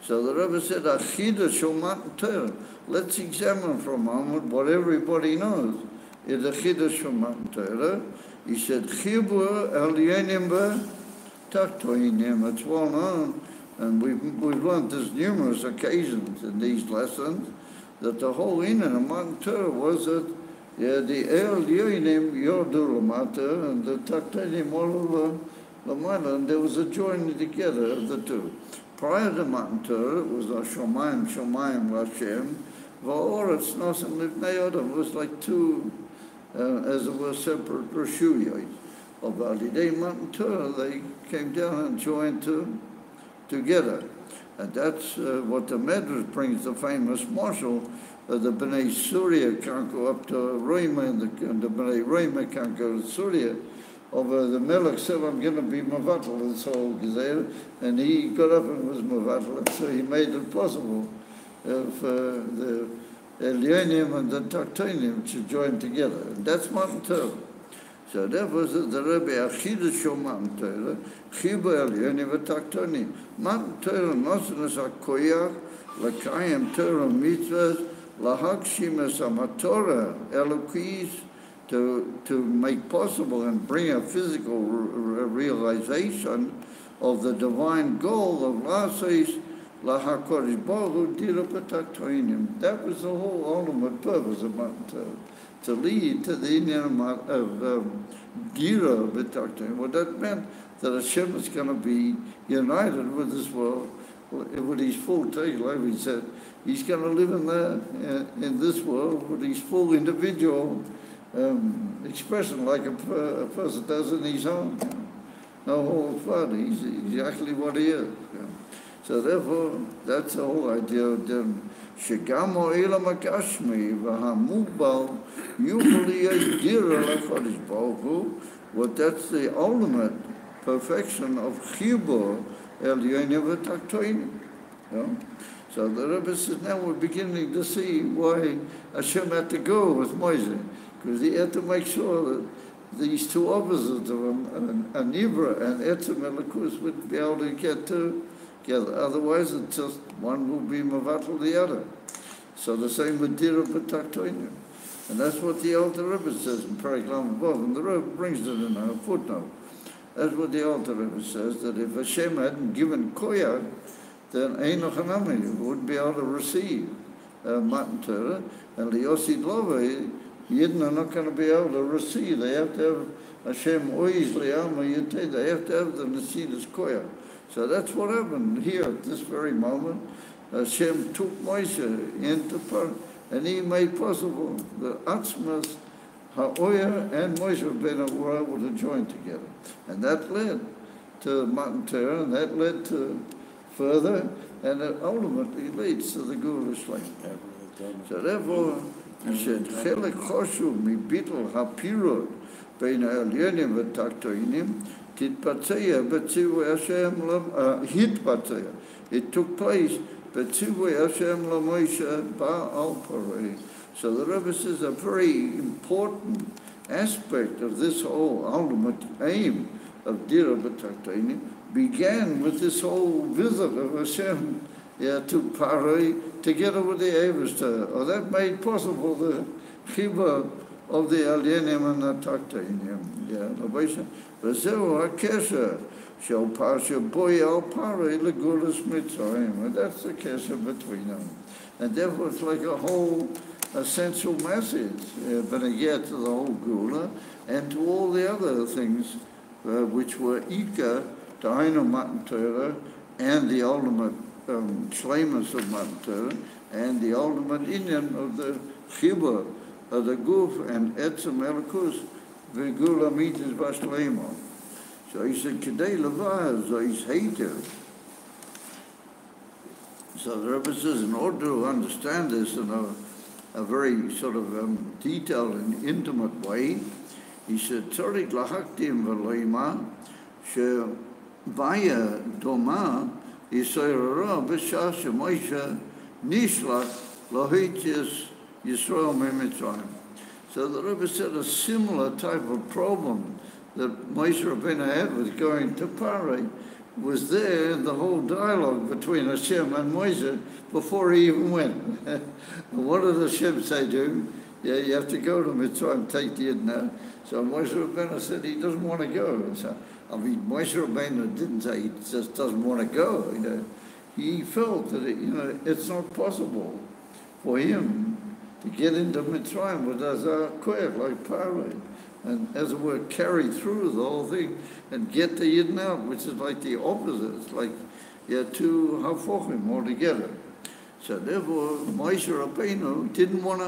So the Rebbe said, Achida shel Matan Torah. Let's examine for a moment what everybody knows is Achida shel Matan Torah. He said, Chibur elyonim Taktoinim. It's well known, and we've learned this numerous occasions in these lessons, that the whole inyan of Matan Torah was that the elyonim yordu lamata and the taktoinim all lamata, and there was a joining together of the two. Prior to Matan Torah, it was Shomayim, Shomayim, Lashem, Va'oretz Nosim Livnei Adam. It was like two, as it were, separate Rishuyos. Of Alidei Matan Torah, they came down and joined together. And that's what the Medrash brings, the famous marshal, the Bnei Surya can't go up to Roima, and the Bnei Roima can't go to Surya. Over the Melech said, I'm going to be Mavatal, this whole Gezerah, and he got up and was Mavatal, and so he made it possible for the Elyonim and the Taktoinim to join together. And that's Matan Torah. So that was the Rebbe Achida Shel Matan Torah, Chiba Elyonim v'Taktoinim. Matan Torah Nosenes HaKoyach, L'Kayim Torah Mitzvahs, L'Hagshim Es HaMatorah Elokis, to make possible and bring a physical realization of the divine goal of Laseis LaHaKodesh Baruch Hu Dira B'Taktoinim. That was the whole ultimate purpose of Matan Torah, to lead to the inyan of Dira B'Taktoinim. What that meant, that Hashem is going to be united with this world, with his full take, like we said. He's going to live in this world with his full individual expression, like a person does in his home. No whole fun. He's exactly what he is. So therefore, that's the whole idea of them. Shegamo ilam akashmi v'hamubal yubali yidira l'chodesh baruch hu. What that's the ultimate perfection of chibur elyonim v'taktoinim. So the Rebbe says now we're beginning to see why Hashem had to go with Moshe, because he had to make sure that these two opposites of him, Anibra and Etzem Elikus, would be able to get together. Otherwise, it's just one will be Mavatal the other. So the same with Dira B'Taktoinim. And that's what the Alter Rebbe says in Perek Lamed Vav, and the Rebbe brings it in a footnote. That's what the Alter Rebbe says, that if Hashem hadn't given Koyach, then Einoch Hanami wouldn't be able to receive Matan Torah, and Liyosid Lova, Yidden are not going to be able to receive. They have to have Hashem Oiz Li'ama Yitei. They have to have the Nesidas Koyach. So that's what happened here at this very moment. Hashem took Moshe into part, and he made possible the Atzmas, Ha'oya, and Moshe Rabbeinu were able to join together. And that led to Matan Torah, and that led to further, and it ultimately leads to the Gula Shlem. So therefore, he said, Chelek Choshuv mibitul hapirot bein ha'elyonim v'taktoinim titpatzeya b'tzivui Hashem hitpatzeya. It took place b'tzivui Hashem l'Moshe ba'al parei. So the Rebbe says a very important aspect of this whole ultimate aim of Dira B'Taktonim began with this whole visit of Hashem to Parai together with the Eivester. Or that made possible the Chibah of the Alienim and the Taktonim. V'zehu HaKesher shel Parsha Boy al Parai Legulas Mitzrayim. And that's the Kesher between them. And therefore it's like a whole essential message, but again to the whole Gula and to all the other things which were Ika, to Hainu Matan Torah, and the ultimate Shleimus of Matan Torah, and the ultimate Inyan of the Chibah of the Guf and Etzem Elikus, V'Gula Mitzvah Bashleimo. So he said, Kedei Levah, so he's hated. So the Rebbe says, in order to understand this in a very sort of detailed and intimate way, he said, Tzorik lahaktim v'loima, shebaya doma yisoyrara b'shah shemoisha nishlach lohitis Yisrael me'mitzrayim. So the Rebbe said a similar type of problem that Moshe Rabbeinu had with going to Parai was there in the whole dialogue between Hashem and Moshe before he even went. And what did Hashem say to him? Yeah, you have to go to Mitzrayim, take the Yidna. So Moshe Rabbeinu said he doesn't want to go. So, I mean, Moshe Rabbeinu didn't say he just doesn't want to go. You know, he felt that it's not possible for him to get into Mitzrayim with Azar Koyach like Parai, and as it were, carry through the whole thing and get the Yidden out, which is like the opposite. It's like two Hafochim altogether. So therefore, Moshe Rabbeinu didn't want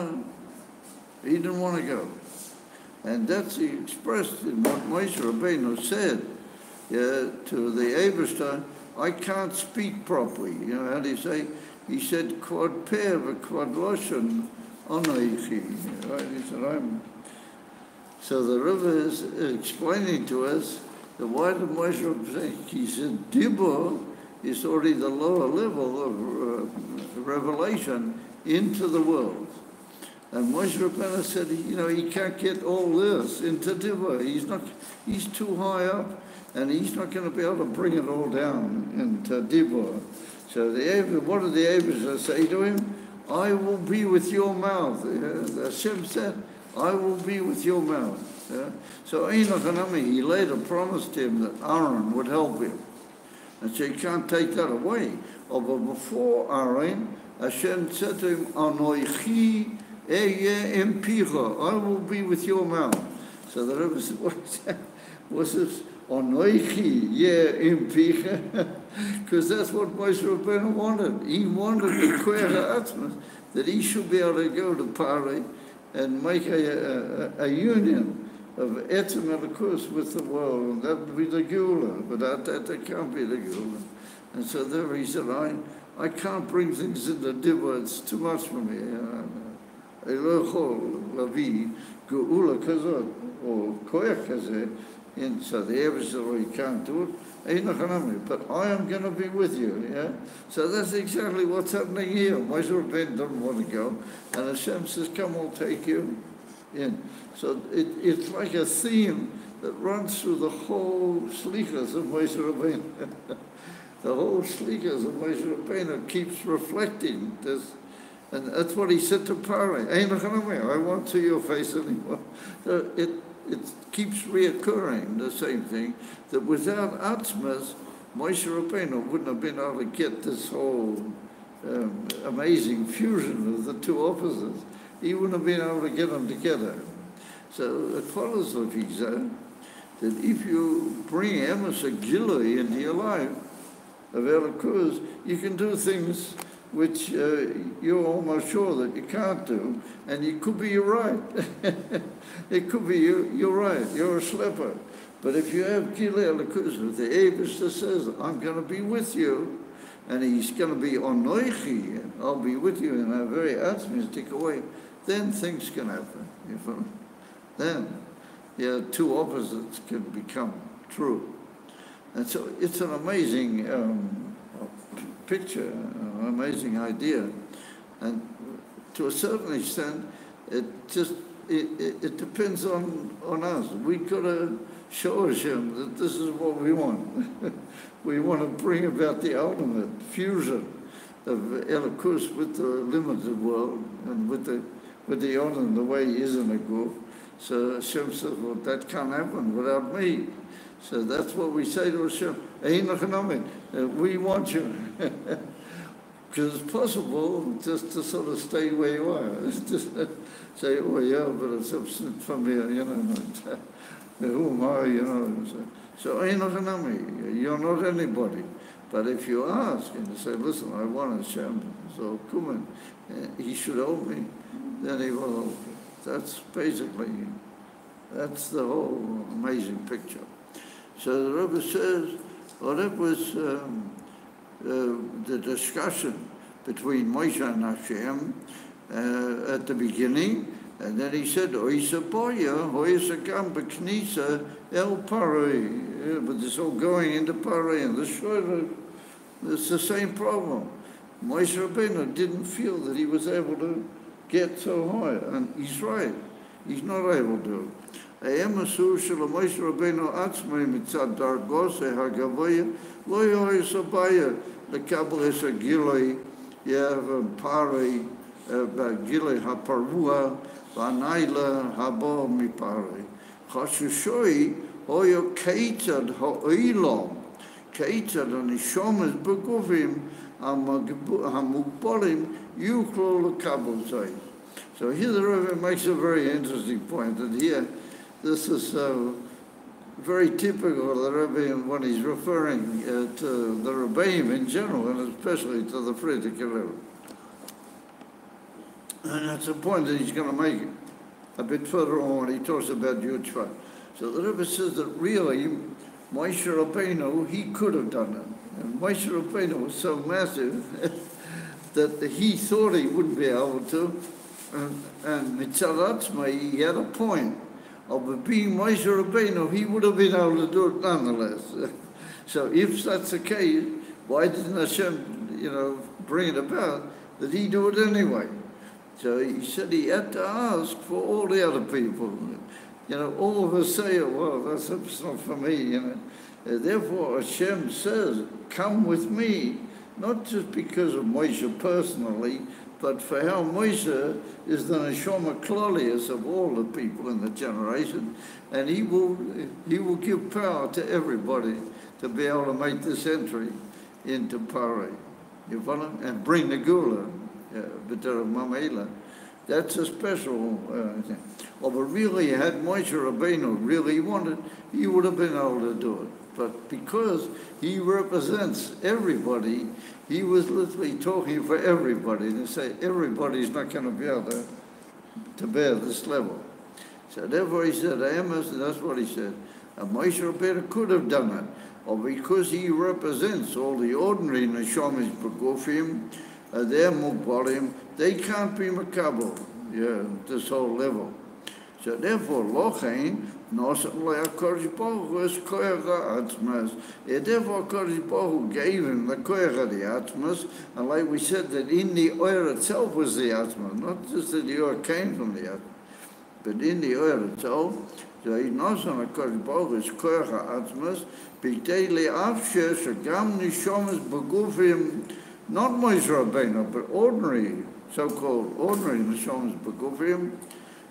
to go. And that's expressed in what Moshe Rabbeinu said to the Eivester, I can't speak properly. You know, how do you say? He said, Quad Peh v'Quad Loshen Anoichi. Right? He said, So the Rebbe is explaining to us that why did Moshe Rabbeinu say? He said, Dibur is already the lower level of revelation into the world. And Moshe Rabbeinu said, he can't get all this into Dibur. He's too high up, and he's not going to be able to bring it all down into Dibur. So what did the Eivester say to him? I will be with your mouth. Hashem said, I will be with your mouth. So Enoch Hanami, he later promised him that Aaron would help him. And so you can't take that away. But before Aaron, Hashem said to him, Anoichi eye empicha, I will be with your mouth. So the Rebbe said, what is that? What's this? Anoichi ye empicha? Because that's what Moshe Rabbeinu wanted. He wanted the Koyach HaAtzmos, that he should be able to go to Parai and make a union of Etzem Elikus with the world, and that would be the Gula, but that can't be the Gula. And so there he said, I can't bring things into Dibur, it's too much for me. Lavi Gula Kazot, or Koyach Kazet, and so the Eivester said, well, you can't do it. But I am going to be with you, yeah? So that's exactly what's happening here. Moshe Rabbeinu doesn't want to go, and Hashem says, come, I'll take you in. So it's like a theme that runs through the whole Slichas of Moshe Rabbeinu. The whole Slichas of Moshe Rabbeinu keeps reflecting this, and that's what he said to Parai. I won't see your face anymore. So it keeps reoccurring, the same thing, that without Atzmas, Moshe Rabbeinu wouldn't have been able to get this whole amazing fusion of the two opposites. He wouldn't have been able to get them together. So it follows, Lefisa, that if you bring Emes Gilui into your life of Elikus, you can do things which you're almost sure that you can't do, and it could be you're right. It could be you're right, you're a slipper. But if you have Gilui Elikus, the Eivester says, I'm going to be with you, and he's going to be Onoichi, I'll be with you, and our very atzmistic away, then things can happen. You follow? Then, two opposites can become true. And so it's an amazing picture, an amazing idea. And to a certain extent, it just it depends on us. We've got to show Hashem that this is what we want. We want to bring about the ultimate fusion of Elokus with the limited world and with the honor and the way he is in the group. So Hashem says, well, that can't happen without me. So that's what we say to Hashem. We want you. Because it's possible just to sort of stay where you are. It's just say, oh yeah, but it's absent from here, you know. Who am I, you know? So you're not anybody. But if you ask and you say, listen, I want Hashem, so come and he should help me, then he will help you. That's basically, that's the whole amazing picture. So the Rebbe says, well, that was the discussion between Moshe and Hashem at the beginning, and then he said, Oisa boya, Oisa gam b'knisa el paroi. But it's all going into paroi, and the Shore, it's the same problem. Moshe Rabbeinu didn't feel that he was able to get so high, and he's right. He's not able to. האמסור של משה רבנו עצמו מצד דרגו הגבוה לא יהיה סביה לקבל את הגילוי פארי בגילוי הפרוע והנילה הבא מפארי. חשושוי היה כיצד האילום, כיצד הנשומות בגופים המוגבלים יוכלו לקבל זה. So here the Rebbe makes a very interesting point, that here this is very typical of the Rebbe when he's referring to the Rebbeim in general, and especially to the Frierdiker Rebbe. And that's a point that he's going to make a bit further on when he talks about Yud Shvat. So the Rebbe says that really, Moshe Rabbeinu, he could have done it. And Moshe Rabbeinu was so massive that he thought he wouldn't be able to. And Mitzad Atzma, he had a point of being Moshe Rabbeinu, he would have been able to do it nonetheless. So if that's the case, why didn't Hashem, bring it about that he do it anyway? So he said he had to ask for all the other people. All of us say, well, that's not for me, Therefore Hashem says, come with me, not just because of Moshe personally, but for how Moshe is the neshama klolius of all the people in the generation, and he will give power to everybody to be able to make this entry into Parei. You follow? And bring the Gula, B'derech Mamela. That's a special thing. But really, had Moshe Rabbeinu really wanted, he would have been able to do it. But because he represents everybody, he was literally talking for everybody. They say everybody's not going to be able to bear this level. So therefore he said, Amos, and that's what he said. And Moshe Rabbeinu could have done it. Or because he represents all the ordinary neshamas b'gufim, they're mugbalim, they can't be makabel, this whole level. So therefore, lochein, therefore Kodesh Baruch gave him the koyach of the atmas, and like we said, that in the oil itself was the atmas, not just that the oil came from the atmas, but in the oil itself. So he knows on a Kodesh Baruch is koyach atmas, b'tei le'afshe shagam nishomas b'gufim, not Moshe Rabbeinu, but ordinary, so-called ordinary nishomas b'gufim.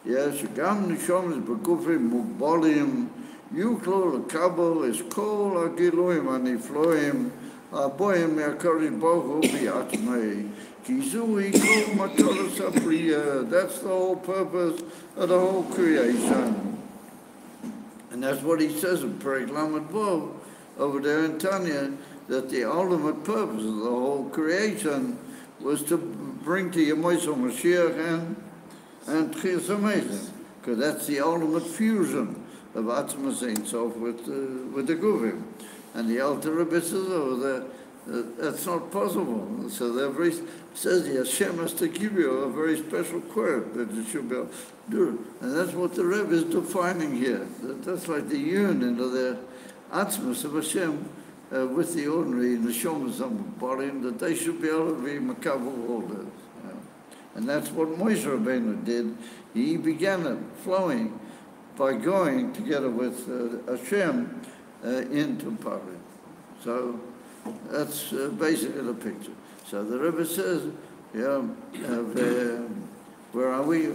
Yes, Gam Nishomas B'Gufim Mugbalim, Yuklo L'Kabel is Kol Agiloim Anifloim, Aboim Me'akarim Baruch B'Yatmei, Kizui Kol Matolos Apriya. That's the whole purpose of the whole creation. And that's what he says in Perek Lamed Vav over there in Tanya, that the ultimate purpose of the whole creation was to bring to Yemosel Mashiach and Tchias HaMesim, because that's the ultimate fusion of Atzmas Ein Sof with the Guvim. And the Alter Rebbe says over there, that's not possible. So the says the Hashem has to give you a very special quirk that you should be able to do it. And that's what the Rebbe is defining here. That's like the union of the Atzmas of Hashem with the ordinary Neshomas Barim, that they should be able to be makabel all this. And that's what Moshe Rabbeinu did. He began it flowing by going together with Hashem into Paris. So that's basically the picture. So the Rebbe says, where are we?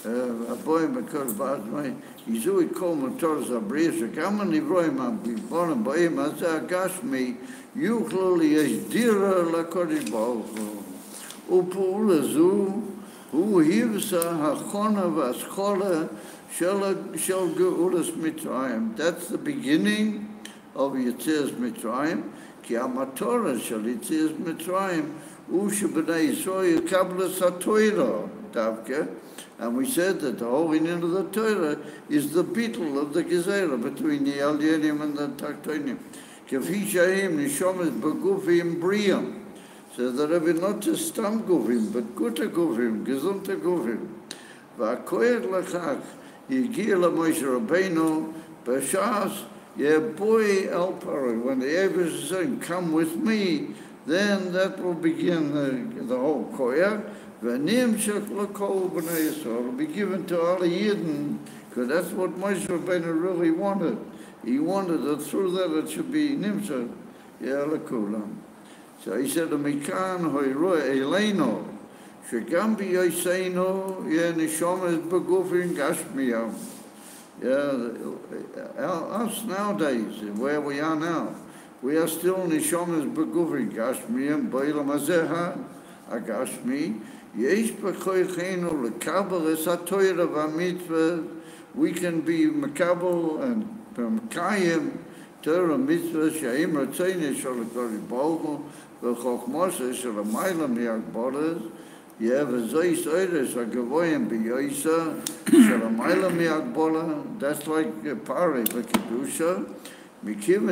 Aboy Mekor Bazmai, Yizui Kol Motor Zabriya, Shekam Nivroim Abibonim Boim Azah Gashmi, Yuchlo Liyeshdira LaKodesh Baruch Hu. Upa'ula Zu, Hu Hivsa HaChona VaSchola Shel Geulas Mitzrayim. That's the beginning of Yetzias Mitzrayim. Ki HaMatorah Shel Yetzias Mitzrayim, Hu Shebnei Yisrael Yekablu HaTorah Davke. And we said that the whole meaning of the Torah is the beetle of the Gezerah between the Alyanim and the Taktonim. Kefi Shahim Nishomes Begufim Briyam. So the Rebbe not just stam Gufim, but Guta Gufim, Gesundte Gufim. V'akoyet Lachach, Yigia LaMoshe Rabbeinu, Parshas, Yeboi El Paroi. When the Abbas is saying, come with me, then that will begin the whole Koyach. Will be given to all the Yidden, because that's what Moshe Rabbeinu really wanted. He wanted that through that it should be Nimshach Yalakulam. So he said, Mikan Hoyro Eleino, Shagam Biyoseino, Nishomes Begufin Gashmiyam. Us nowadays, where we are now, we are still Nishomes Begufin Gashmiyam, Bailam Azeha, Agashmi. Yesh b'koychenu lekabel es ha'toyra v'amitzvah. We can be makabel and mekayim Torah mitzvah she'im ratzeinu shel HaKadosh Baruch Hu v'chochmasa shel ha'mayla mi'agbolas. V'zois oires ha'gavoyim b'yoisa shel ha'mayla mi'agbola. That's like Parei b'kedusha. Since we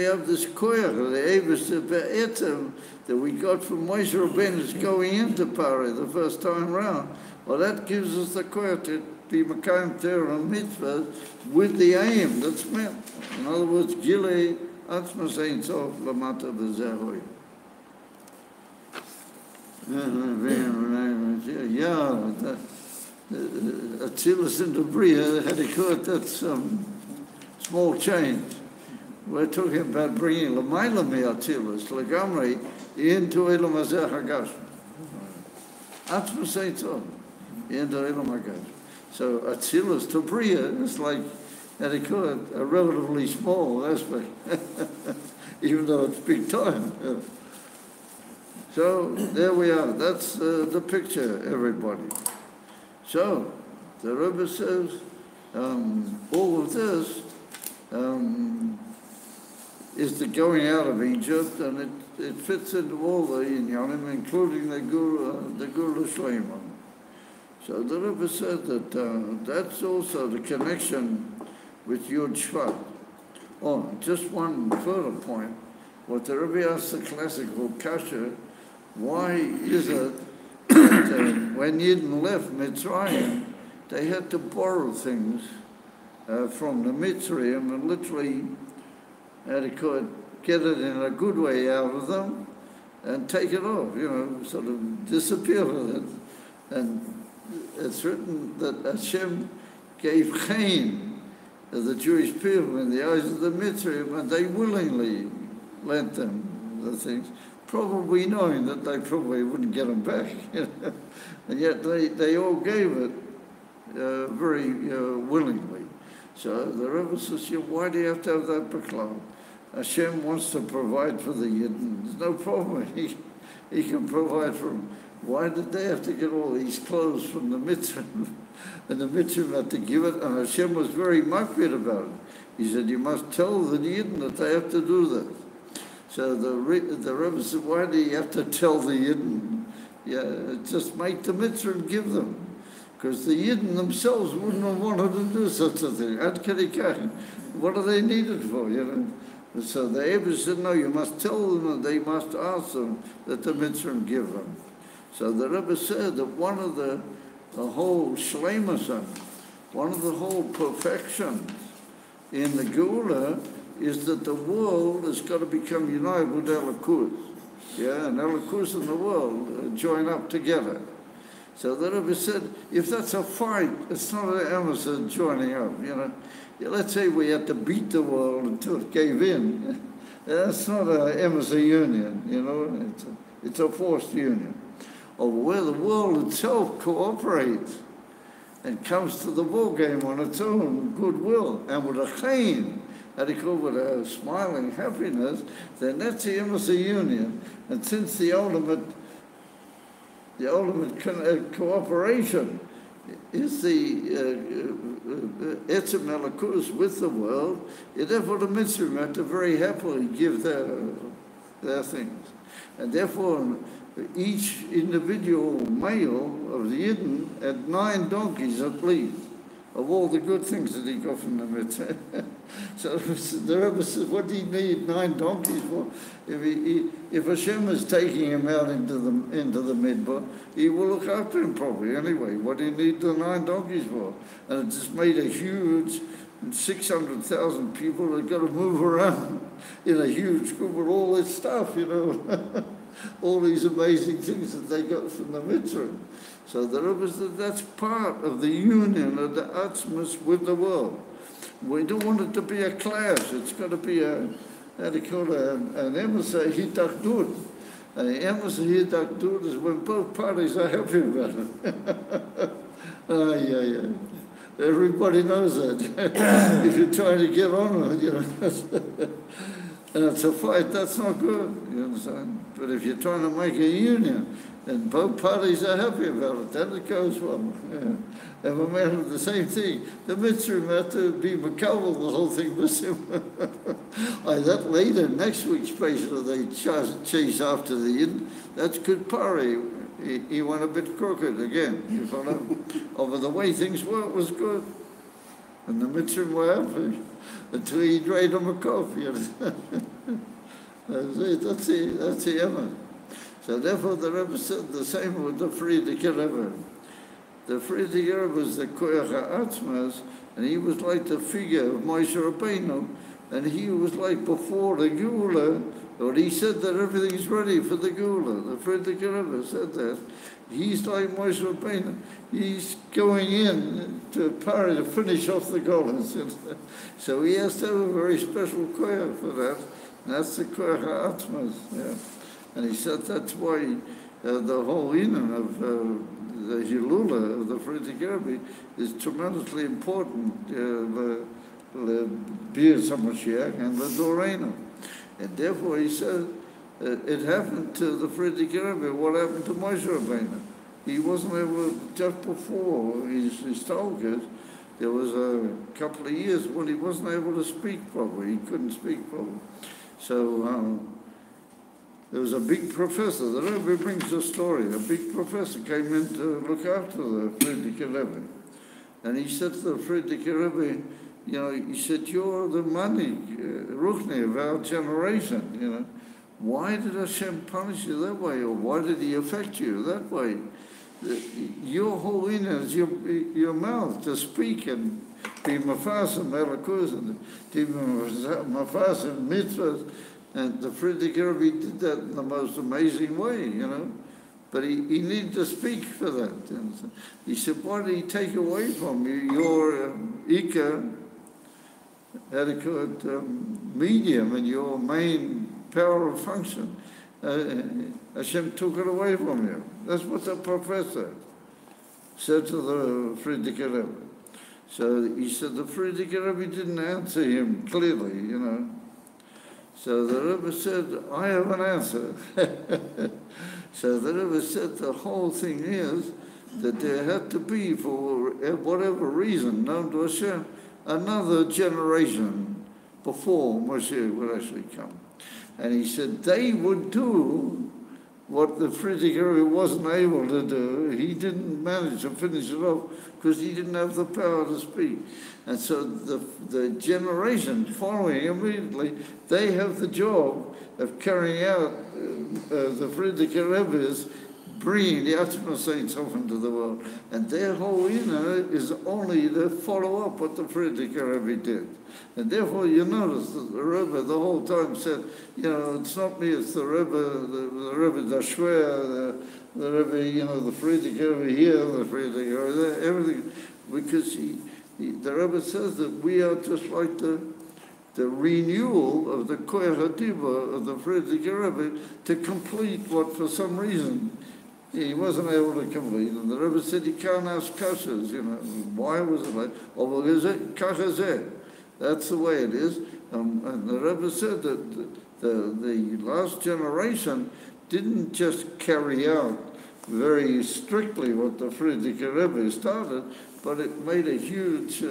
have this koyach, the Eves Be'etem, that we got from Moshe Rabbeinu going into Parei the first time around, well, that gives us the koyach to be Makayim Torah and Mitzvah with the aim that's meant. In other words, Gilei Atzmas Ein Sof Lamata B'Zehoy. Yeah, Atzilus and the Bria had occurred, that's small change. We're talking about bringing Lamaila me Atzilus, Lagamri, into Elam Hazeh Hagash. Atzma Seitov, into Elam Hagash. So Atzilus to Bria is like, had occurred, a relatively small aspect, even though it's big time. Yeah. So there we are, that's the picture, everybody. So, the Rebbe says, all of this is the going out of Egypt, and it fits into all the Inyanim, including the Gula Shleiman. So the Rebbe said that that's also the connection with Yud Shvat. Oh, just one further point. What the Rebbe asked the classical kasha, why is it that when Yidden left Mitzrayim, they had to borrow things from the Mitzrayim and literally had to get it in a good way out of them and take it off, sort of disappear with it. And it's written that Hashem gave Chaim to the Jewish people in the eyes of the Mitzrayim, and they willingly lent them the things, probably knowing that they probably wouldn't get them back. And yet they all gave it very willingly. So the Rebbe says, why do you have to have that beklam? Hashem wants to provide for the Yidden. There's no problem. He can provide for them. Why did they have to get all these clothes from the Mitzrayim? And the Mitzrayim had to give it, and Hashem was very makbid about it. He said, you must tell the Yidden that they have to do that. So the Rebbe said, why do you have to tell the Yidden? Just make the Mitzrayim give them. Because the Yidden themselves wouldn't have wanted to do such a thing. What are they needed for, So the Rebbe said, no, you must tell them and they must ask them that the Mitzrayim give them. So the Rebbe said that one of the whole shleimasan, one of the whole perfections in the Geula is that the world has got to become united with Elokus. yeah, and Elokus and the world join up together. So the Rebbe said, if that's a fight, it's not an Emerson joining up, you know. Yeah, let's say we had to beat the world until it gave in. That's not an Emerson union, you know. It's a forced union. Or where the world itself cooperates and comes to the ball game on its own goodwill and with a chayin, with a smiling happiness, then that's the Emerson union. And since the ultimate cooperation is the Etzem Elokus with the world, therefore the Mitzvah had to very happily give their things. And therefore, each individual male of the Yidden had 9 donkeys at least, of all the good things that he got from the mitzvah. So the Rebbe says, what do you need 9 donkeys for? If Hashem is taking him out into the midbar, he will look after him probably anyway. What do you need the 9 donkeys for? And it just made a huge 600,000 people that got to move around in a huge group with all this stuff, you know. All these amazing things that they got from the mitzvah. So the Rebbe said that's part of the union of the Atzmus with the world. We don't want it to be a clash. It's got to be an emissary hitachdut. An emissary hitachdut is when both parties are happy about it. Yeah. Everybody knows that. If you're trying to get on with it, you know. And it's a fight, that's not good, you understand? But if you're trying to make a union, and both parties are happy about it, then it goes well. Yeah. And we made the same thing. The mitzvah had to be makabel, the whole thing was him. That later, next week's patient, they chase after the Yidden. That's good party. He went a bit crooked again, you follow? Over the way things were, it was good. And the mitzvah were happy. Until he drained him a coffee. That's the Emma. So therefore the Rebbe said the same with the Friedrich Rebbe. The Friedrich Rebbe was the Koyach HaAtzmas, and he was like the figure of Moshe Rabbeinu, and he was like before the Geula, or he said that everything's ready for the Geula. The Friedrich Rebbe said that. He's like Moshe Rabbeinu. He's going in to Paris to finish off the Golas. So he has to have a very special koyach for that. And that's the koyach ha'atzmas. Yeah. And he said that's why the whole inyan of the Hilula of the Friedrich Rebbe is tremendously important. The Bir Samashiach and the Dorena. And therefore he said, it happened to the Friedrich Rebbe, what happened to Moshe Rabbeinu. He wasn't able, just before his talkers, there was a couple of years when he wasn't able to speak properly. He couldn't speak properly. So there was a big professor, the Rebbe brings a story, a big professor came in to look after the Friedrich Rebbe. And he said to the Friedrich Rebbe, you know, he said, you're the manik, Ruchni of our generation, you know. Why did Hashem punish you that way, or why did he affect you that way? Your whole inner is your mouth to speak and be mafasim elokus and be mafasim mitzvahs. And the Friedrich Rebbe did that in the most amazing way, you know. But he needed to speak for that. And he said, why did he take away from you your ikar, adequate medium and your main power of function? Hashem took it away from you. That's what the professor said to the Friedrich Rebbe. So he said the Friedrich Rebbe didn't answer him clearly, you know. So the Rebbe said, I have an answer. So the Rebbe said the whole thing is that there had to be, for whatever reason, known to Hashem, another generation before Moshe would actually come. And he said they would do what the Friedrich Rebbe wasn't able to do. He didn't manage to finish it off because he didn't have the power to speak. And so the generation following immediately, they have the job of carrying out the Friedrich Rebbe's bringing the Atzma Saints off into the world. And their whole inner is only to follow up what the Friedrich Rebbe did. And therefore you notice that the Rebbe the whole time said, it's not me, it's the Rebbe, the Rebbe Dashwer, the Rebbe, the Friedrich over here, the Friedrich over there, everything. Because the Rebbe says that we are just like the renewal of the Koyach HaDibur of the Friedrich Rebbe to complete what for some reason he wasn't able to complete. And the Rebbe said he can't ask kashas, why was it like, kachazeh. That's the way it is. And the Rebbe said that the last generation didn't just carry out very strictly what the Friedrich Rebbe started, but it made a huge,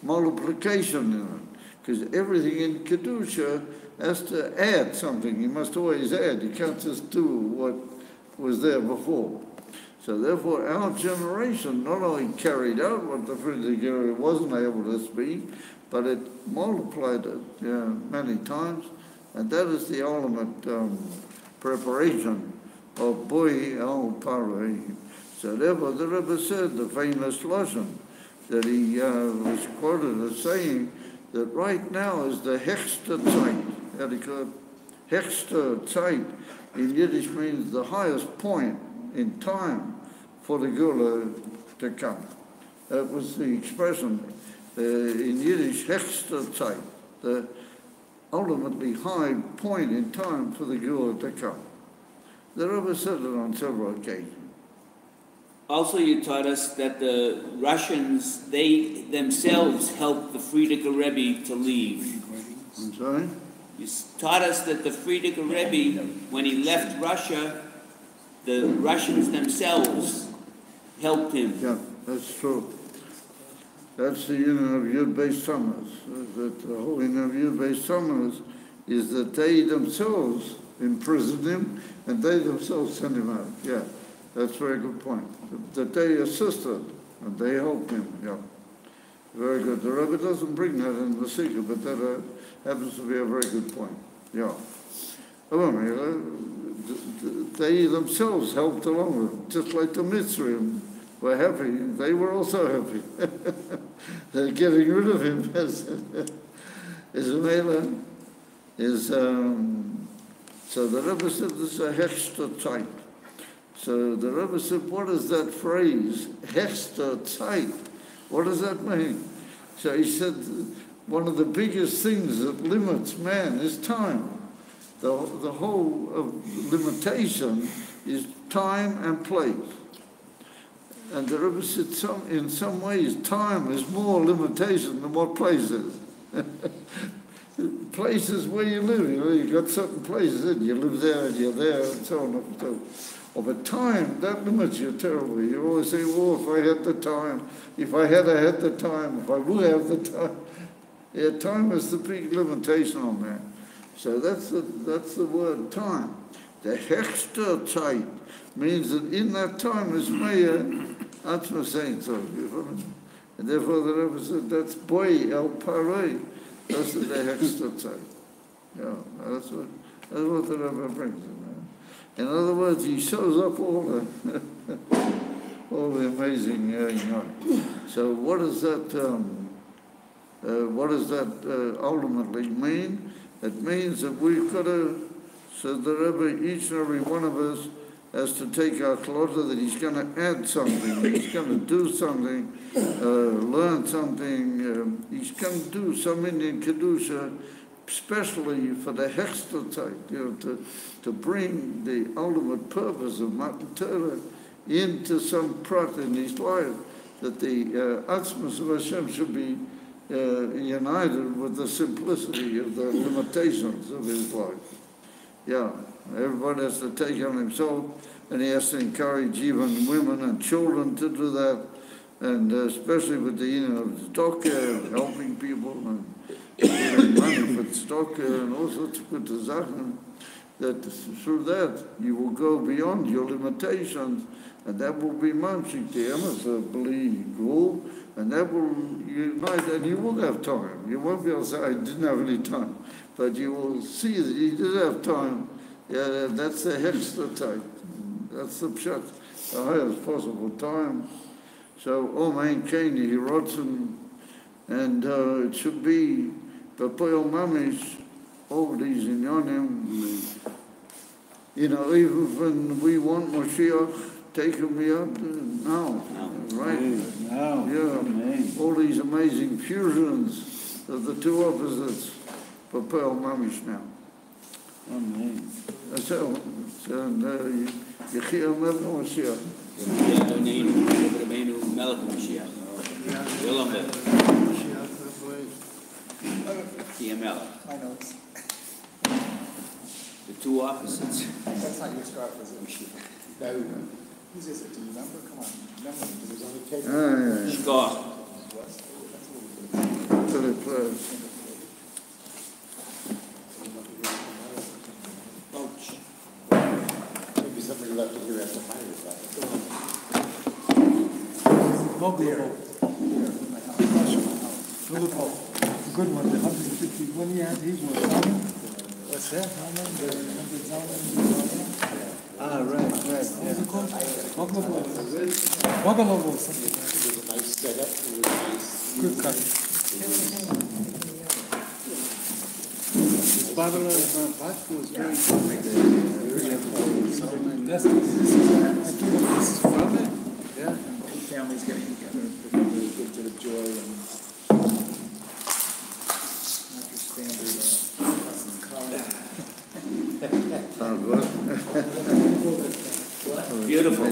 multiplication in it. Because everything in Kedusha has to add something. You must always add. You can't just do what was there before. So therefore, our generation not only carried out what the Friedrich Rebbe wasn't able to speak, but it multiplied it many times. And that is the ultimate preparation of Boi al Paroi. So therefore, the Rebbe said, the famous Lashon, that he was quoted as saying that right now is the Hechster Zeit. How do you call it? Hechster Zeit in Yiddish means the highest point in time for the Gula to come. That was the expression in Yiddish, Hechster Zeit, the ultimately high point in time for the Gula to come. The Rebbe said it on several occasions. Also, you taught us that the Russians, they themselves helped the Frierdiker Rebbe to leave. I'm sorry? You taught us that the Frierdiker Rebbe, when he left Russia, the Russians themselves helped him. Yeah, that's true. That's the union of Yud-based summers. That the whole union of Yud-based summers is that they themselves imprisoned him and they themselves sent him out. Yeah. That's a very good point. That they assisted and they helped him. Yeah, very good. The Rebbe doesn't bring that in the secret, but that happens to be a very good point. Yeah. They themselves helped along with him, just like the Mitzrayim were happy. They were also happy. They're getting rid of him. So the Rebbe said this is a Hechster Zeit. So the Rebbe said, what is that phrase, Hechster Zeit? What does that mean? So he said, one of the biggest things that limits man is time. The whole of limitation is time and place. And the Rebbe said, in some ways, time is more limitation than what place is. Places where you live, you've got certain places, and you live there and you're there, and so on and so forth. Over time, that limits you terribly. You always say, well, if I had the time, if I had the time, if I would have the time. Yeah, time is the big limitation on man. So that's the word time. The Hechster Zeit means that in that time is Meir Atzma saying so. And therefore the Rebbe said, that's Boi el Paroi. That's the Hechster Zeit. Yeah, that's what the Rebbe brings in. In other words, he shows up all the amazing, So what does that ultimately mean? It means that we've got to, so the Rebbe, each and every one of us has to take our klota that he's going to add something, he's going to do something, learn something, he's going to do some Indian Kedusha, especially for the Hechster Zeit, to bring the ultimate purpose of Matan Torah into some prat in his life, that the Atzmas of Hashem should be united with the simplicity of the limitations of his life. Yeah, everybody has to take on himself, and he has to encourage even women and children to do that, and especially with the of tzedakah, helping people, and giving money for tzedakah, and all sorts of good tzedakah, that through that you will go beyond your limitations, and that will be mamshik the emes bli gul, and that will unite, and you will have time. You won't be able to say, I didn't have any time, but you will see that you did have time. Yeah, that's the Hechster Zeit. That's the pshat, the highest possible time. So, Omein Keni, Hirotzen, and it should be B'Poel Mamish, all these inyanim. You know, even when we want Moshiach, taking me up now, right? Now. Yeah, Amen. all these amazing fusions of the two opposites, B'Poel Mamish now. Amen. That's all. And Yechia Melech Moshiach. Melech Mashiach. Shalom Melech. Yechia Melech. My notes. The two opposites. That's not your scarf, is it? No. Whose is it? Do you remember? Come on. Remember, because there's only cake. Yeah. Scar. Ouch. Maybe somebody left it here at the fire. Good one, the 151 years, he was. What's that? Ah, right. What's it called? Wagalobo, something. It was a nice setup. It was nice. Good cut. Babylon Pasco was very This is from it. yeah. Families getting together, a good bit of joy and not your standard lesson college. Beautiful.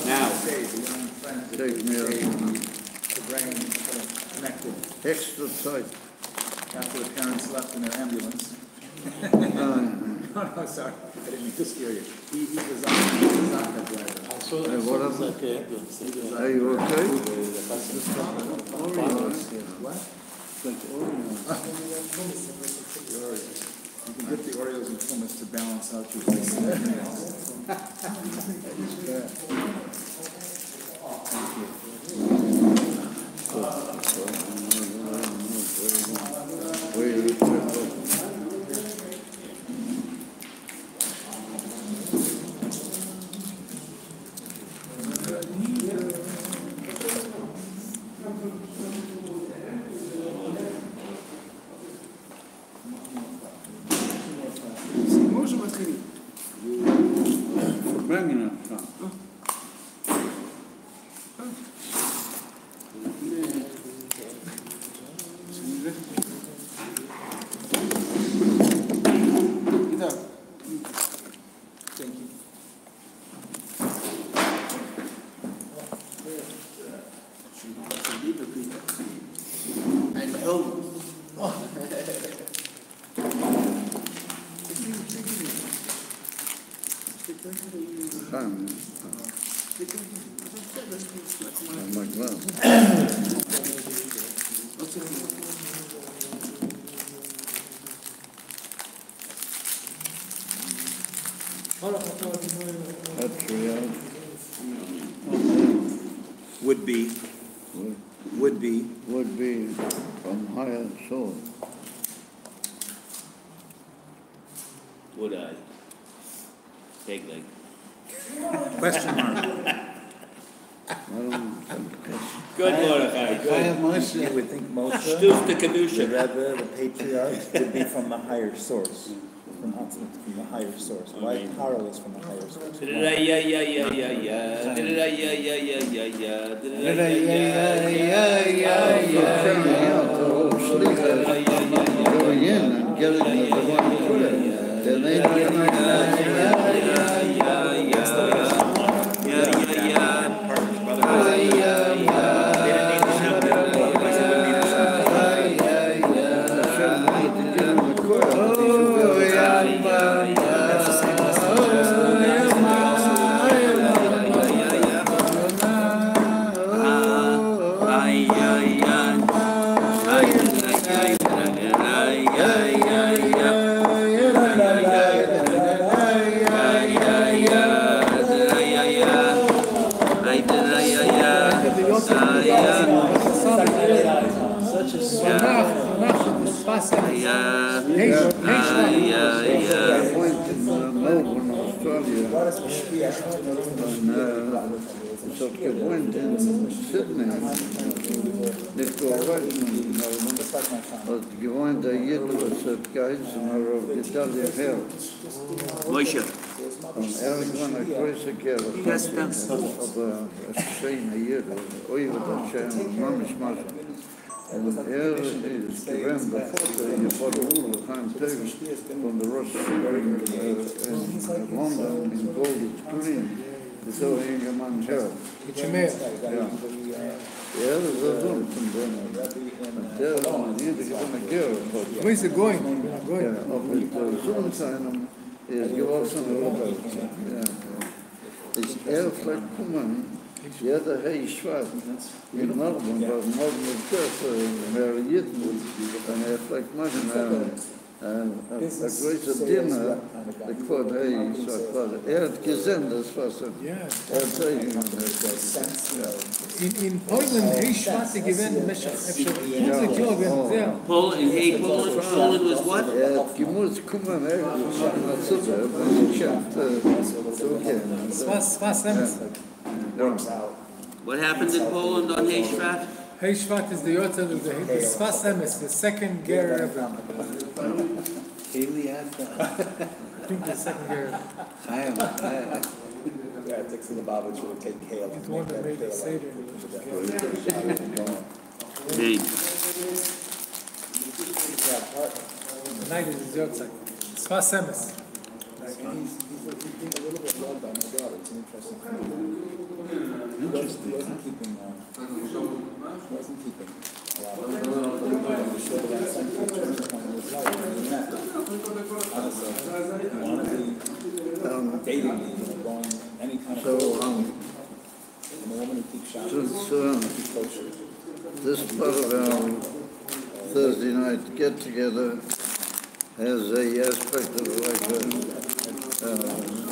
Now, Take me The brain sort of connected extra tight. after the parents left in their ambulance. No, sorry, I didn't mean to scare you. He was on that driver. Hey, what else? Are you okay? What? You can dip the Oreos in hummus to balance out your Bringing it. Thank you. and oh, My glove. That's real. Would be Would be from higher source. would I? Take like. question mark. Good Mordechai, I good. have Moshe. You would think Moshe, Shtuf the the Kedusha. Rebbe, the patriarch, would be from the higher source, from the higher source. Why Paro is from the higher source? Going in and getting the divine prayer. Then Sfas I went in Melbourne, Australia, and so I went in Sydney, nicht geholfen, und gewohnt jedes Geheißen oder Italien her. Moshe. Und irgendwann eine große Kerl, aber eine schöne Jede, über das schöne, manchmal machen. Und ist gewähnt der Vater hier vor der Ule, kein Teufel von der Rosh in London, in Gold's Green, so jemand her. Mit Schmäh. Ja. Ja, das ist ein Sohn von denen. Und der jeder gewinnt Kerl. Wo ist er going? Ja, aber der Sohn seinem ist gewachsen Robert. Ja. Ist vielleicht kommen, jeder Hey Schwarz in Melbourne, weil Melbourne ist mehr Jitten, und vielleicht machen ein großes Dinner, der Quad Hey, hat gesehen, das was hat zeigen. In Polen, hey Schwarze gewinnt, Poland was what? Die muss kommen, Sfas Emes. What happened in Poland on Hey Shvat? Hey Shvat is the Yotzei of the Sfas Emes, the second ger ever. Kaylee after. I think the second ger ever. Yeah, it takes the Lubavitch will take kale. It's one that made the Seder. Name. The night is his Yotzei. Sfas Emes. He's being a little bit loved by my daughter. It's an interesting thing. He wasn't keeping a lot of he showed that some turning point in his life when he met. Honestly, he wanted to be dating me, going any kind of So, and a woman who keeps shopping, since keep kosher. this part of our Thursday night get-together has a aspect of like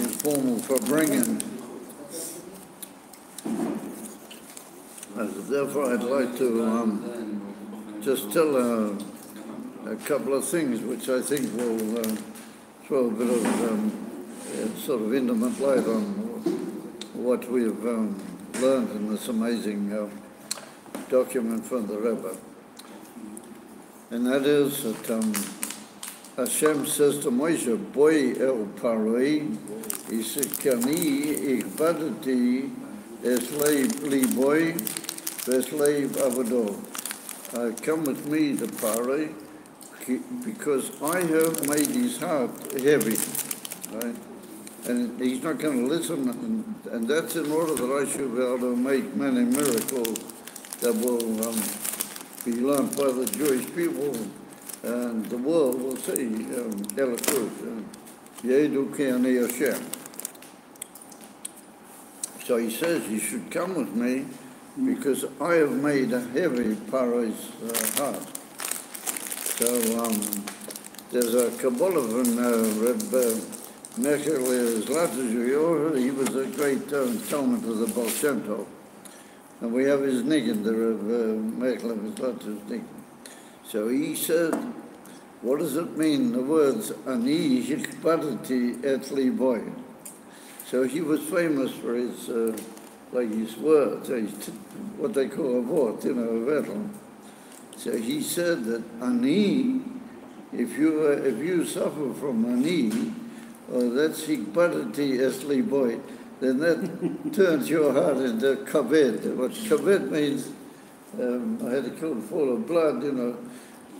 informal bringing. Therefore, I'd like to just tell a couple of things which I think will throw a bit of sort of intimate light on what we've learned in this amazing document from the Rebbe. And that is that Hashem says to Moshe, Boy el Paroi, he said, Kani ikbadati eslave liboy, veslave avado. Come with me to Paroi, because I have made his heart heavy, right? And he's not going to listen, and that's in order that I should be able to make many miracles that will be learned by the Jewish people, and the world will see Elikut, Yedu K'ani Hashem. So he says, you should come with me, because I have made a heavy Paro's heart. So there's a Kabbalah from Reb Mechel Zlatush, he was a great Talmud of the Baal Shem Tov. And we have his niggin, the Reb Mechel Zlatush niggin. So he said, what does it mean, the words, Ani hikbadati et liboy? So he was famous for his, his words, what they call a vort, vettel. So he said that Ani, if you suffer from Ani, that's hikbadati et liboy, then that turns your heart into kaved. What kaved means, I had a cold full of blood,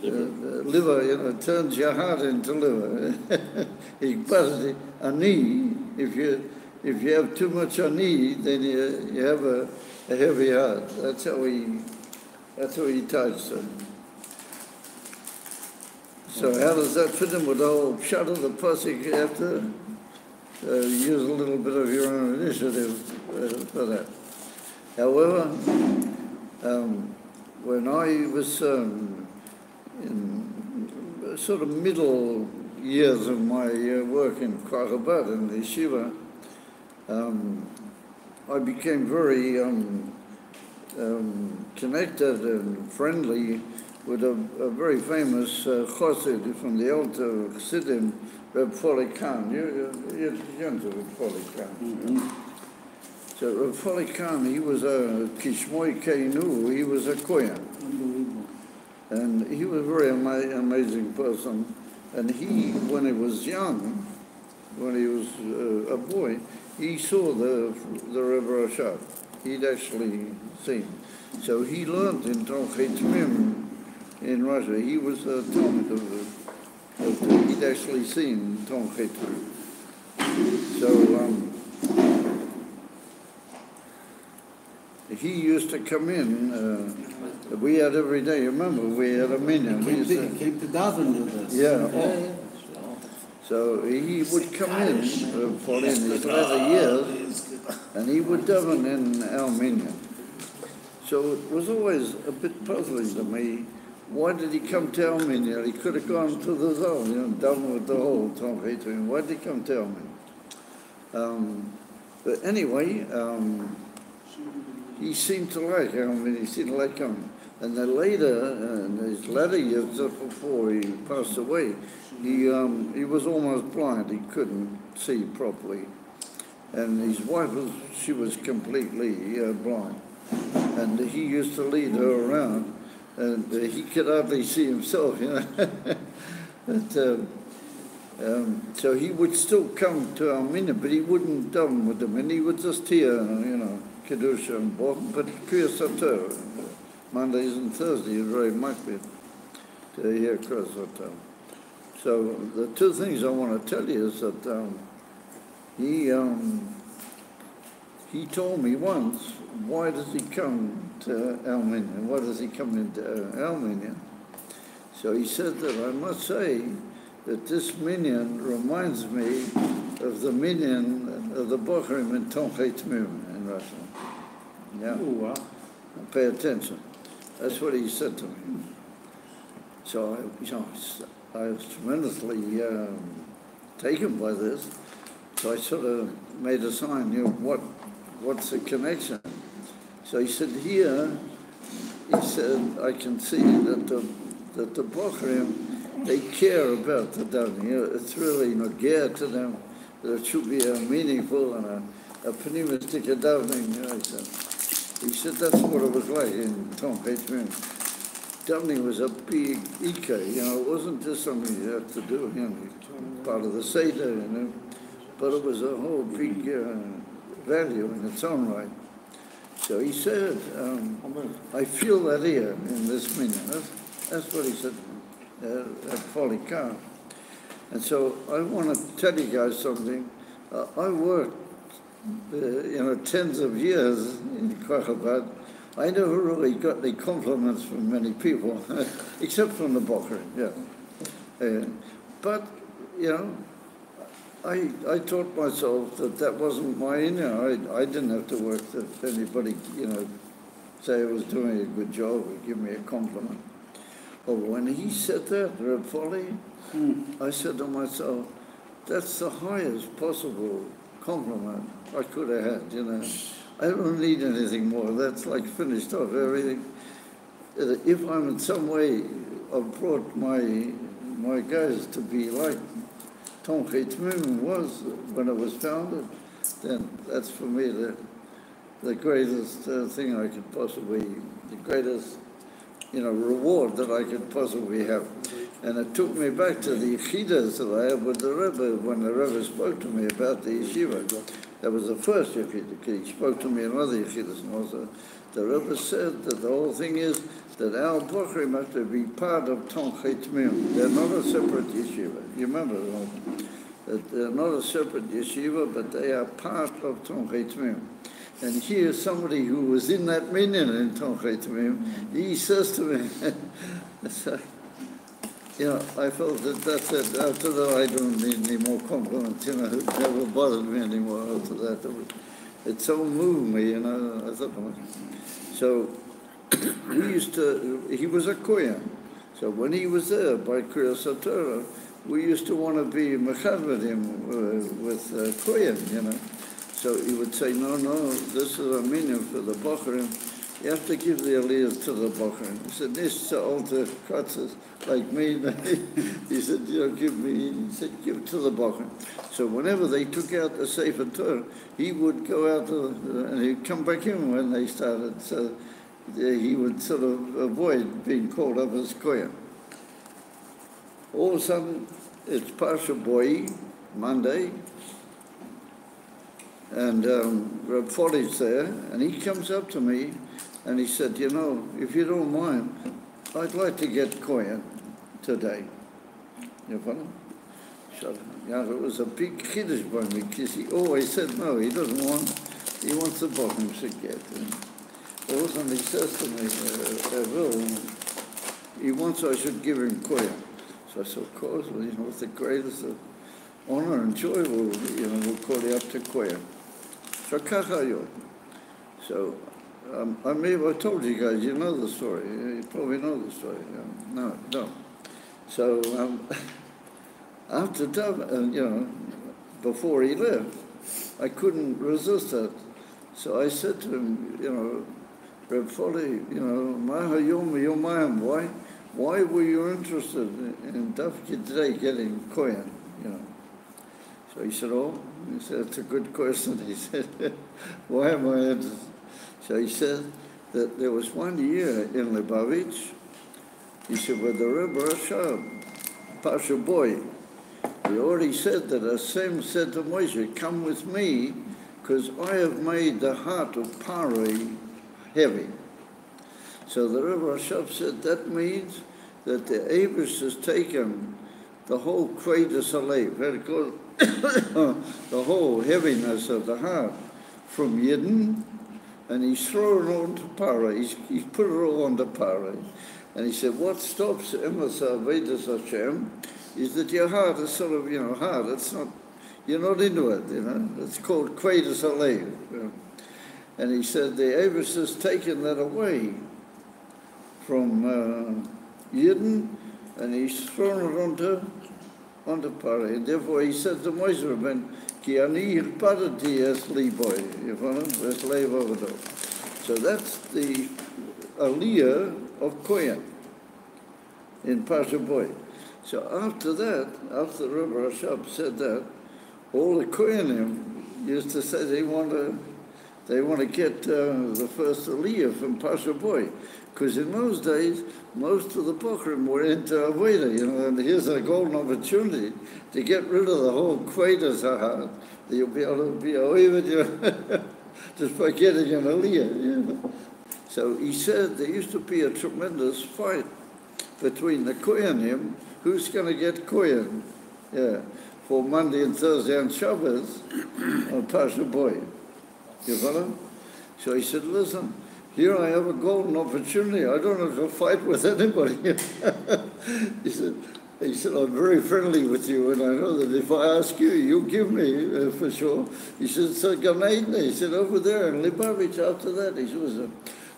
liver, turns your heart into liver. Hikbadati, Ani, if you have too much ani, then you have a heavy heart. That's how he touched it. So how does that fit in with the whole pshat of the pasuk? You have to use a little bit of your own initiative for that. However, when I was in sort of middle years of my work in Chabad in the yeshiva, I became very connected and friendly with a very famous chassid from the old Chassidim, Reb Foley Khan. You know Reb Foley Khan. So Reb Foley Khan, he was a Kishmoy Keinu, he was a Kohen. And he was a very amazing person. And he, when he was young, when he was a boy, he saw the Rebbe Rashab. He'd actually seen. So he learned in Tomchei Tmim in Russia. He was a Talmud he'd actually seen Tomchei Tmim. So he used to come in. We had every day. Remember, we had a minyan. He came to daven with us. Yeah. So he would come in for in his latter years, and he would daven in our minyan. So it was always a bit puzzling to me. Why did he come to our minyan? He could have gone to the zone, daven with the whole Tomchei Tmim. Why did he come to our minyan? But anyway, he seemed to like he seemed to like him. And then later, in his latter years, just before he passed away, he was almost blind. He couldn't see properly. And his wife she was completely blind. And he used to lead her around, and he could hardly see himself, But, so he would still come to our minyan, but he wouldn't daven with them, and he would just hear, Kedusha and Bochum, but Kriyas Sator, Mondays and Thursdays, very makbid to hear Kriyas Sator. So the two things I want to tell you is that he told me once, why does he come to our minyan? Why does he come into our minyan? So he said that I must say that this minyan reminds me of the minyan of the Bochrim in Tomchei Tmim in Russia. Yeah. Oh, wow. Pay attention. That's what he said to me. So I was tremendously taken by this. So I sort of made a sign, what's the connection? So he said, here, he said, I can see that the Bochrim, they care about the davening. It's really nogea to them, that it should be a meaningful and a pneumatic davening. He said that's what it was like in Tomchei Tmim. Davening was a big ika, it wasn't just something you had to do, part of the Seder, but it was a whole big value in its own right. So he said, I feel that here in this minyan. That's what he said at Foley Khan. And so I want to tell you guys something. I worked tens of years in Chabad. I never really got any compliments from many people, except from the Bochrim, but, I taught myself that wasn't my inner. I didn't have to work if anybody, say I was doing a good job or give me a compliment. But when he said that, Reb Foley, I said to myself, that's the highest possible compliment I could have had, I don't need anything more. That's like finished off everything. If I'm in some way, I've brought my guys to be like Tomchei Tmim was when it was founded, then that's for me the greatest thing I could possibly, the greatest, reward that I could possibly have. And it took me back to the yeshidas that I had with the Rebbe when the Rebbe spoke to me about the yeshiva. That was the first yeshiva. He spoke to me in other yeshidas, and also the Rebbe said that the whole thing is that our Bochrim have to be part of Tomchei Tmim. They're not a separate yeshiva. You remember that they're not a separate yeshiva, but they are part of Tomchei Tmim. And here, somebody who was in that minyan in Tomchei Tmim, he says to me, I felt that's it. After that, I don't need any more compliments. It never bothered me anymore after that. It so moved me, I thought, so he was a Kohen. So when he was there by Kriyas Sator, we used to want to be mechad with him with Kohen, So he would say, no, this is a minyan for the Bochrim, you have to give the aliyahs to the bochum. He said, this to alter katzes like me. He said, give me, he said, give it to the bochum. So whenever they took out the Sefer Torah, he would go out and he'd come back in when they started. So he would sort of avoid being called up as kohen. All of a sudden, it's Parsha Boy, Monday, and Reb Foley's there, and he comes up to me, and he said, if you don't mind, I'd like to get kohen today. You follow? So, it was a big kiddush by me, because he always said no, he doesn't want, he wants the bottom to get. And all of a sudden he says to me, he wants I should give him kohen. So I said, of course, with the greatest honor and joy, we'll call you up to kohen. So kachayot. So I told you guys, you know the story. You probably know the story. No. So after before he left, I couldn't resist that. So I said to him, Reb Foley, why were you interested in Dafki today getting kohen? So he said, it's a good question. He said, why am I interested? So he said that there was one year in Lubavitch, he said, with the Rebbe Rashab, Pasha Boy, he already said that Hashem said to Moshe, come with me, because I have made the heart of Pari heavy. So the Rebbe Rashab said, that means that the Abish has taken the whole Kvedus Alev, the whole heaviness of the heart from Yidden, and he's thrown it onto Pari. He's put it all onto Pari. And he said, what stops Emes Avedus Hashem is that your heart is sort of, hard. It's not, you're not into it, It's called Kvedus Alev. And he said, the Abish has taken that away from Yidden, and he's thrown it onto Pari. And therefore he said to Moshe Rabbeinu, Ki ani hirpadati es liboy, es leiv avodo. So that's the aliyah of kohen in Parsha Boy. So after that, after Rebbe Rashab said that, all the kohenim used to say they want to get the first aliyah from Parsha Boy. Because in those days, most of the Bochrim were into Avodah, and here's a golden opportunity to get rid of the whole Kvedus Hahar. You'll be able to be away with just by getting an Aliyah. So he said there used to be a tremendous fight between the Kohanim, who's going to get Kohen, for Monday and Thursday and Shabbos on Parsha Boy. You follow? So he said, listen, here I have a golden opportunity. I don't have to fight with anybody. He said, I'm very friendly with you, and I know that if I ask you, you'll give me for sure. He said, so Gan Eden. He said, over there in Lubavitch after that. He said,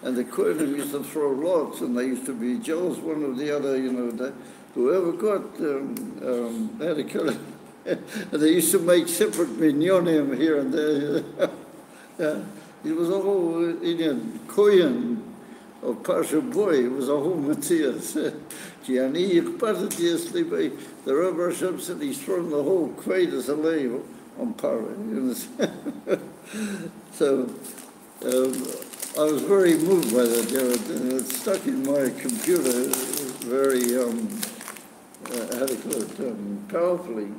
and the Kohanim used to throw lots, and they used to be jealous one of the other, whoever got, how to call it, and they used to make separate minyonim here and there. It was a whole Indian Kohen of Parsha Boy. It was a whole Matthias. The Rebbe Rashab said he's thrown the whole Kvedus Alev on Pari. So I was very moved by that. It stuck in my computer very, powerfully.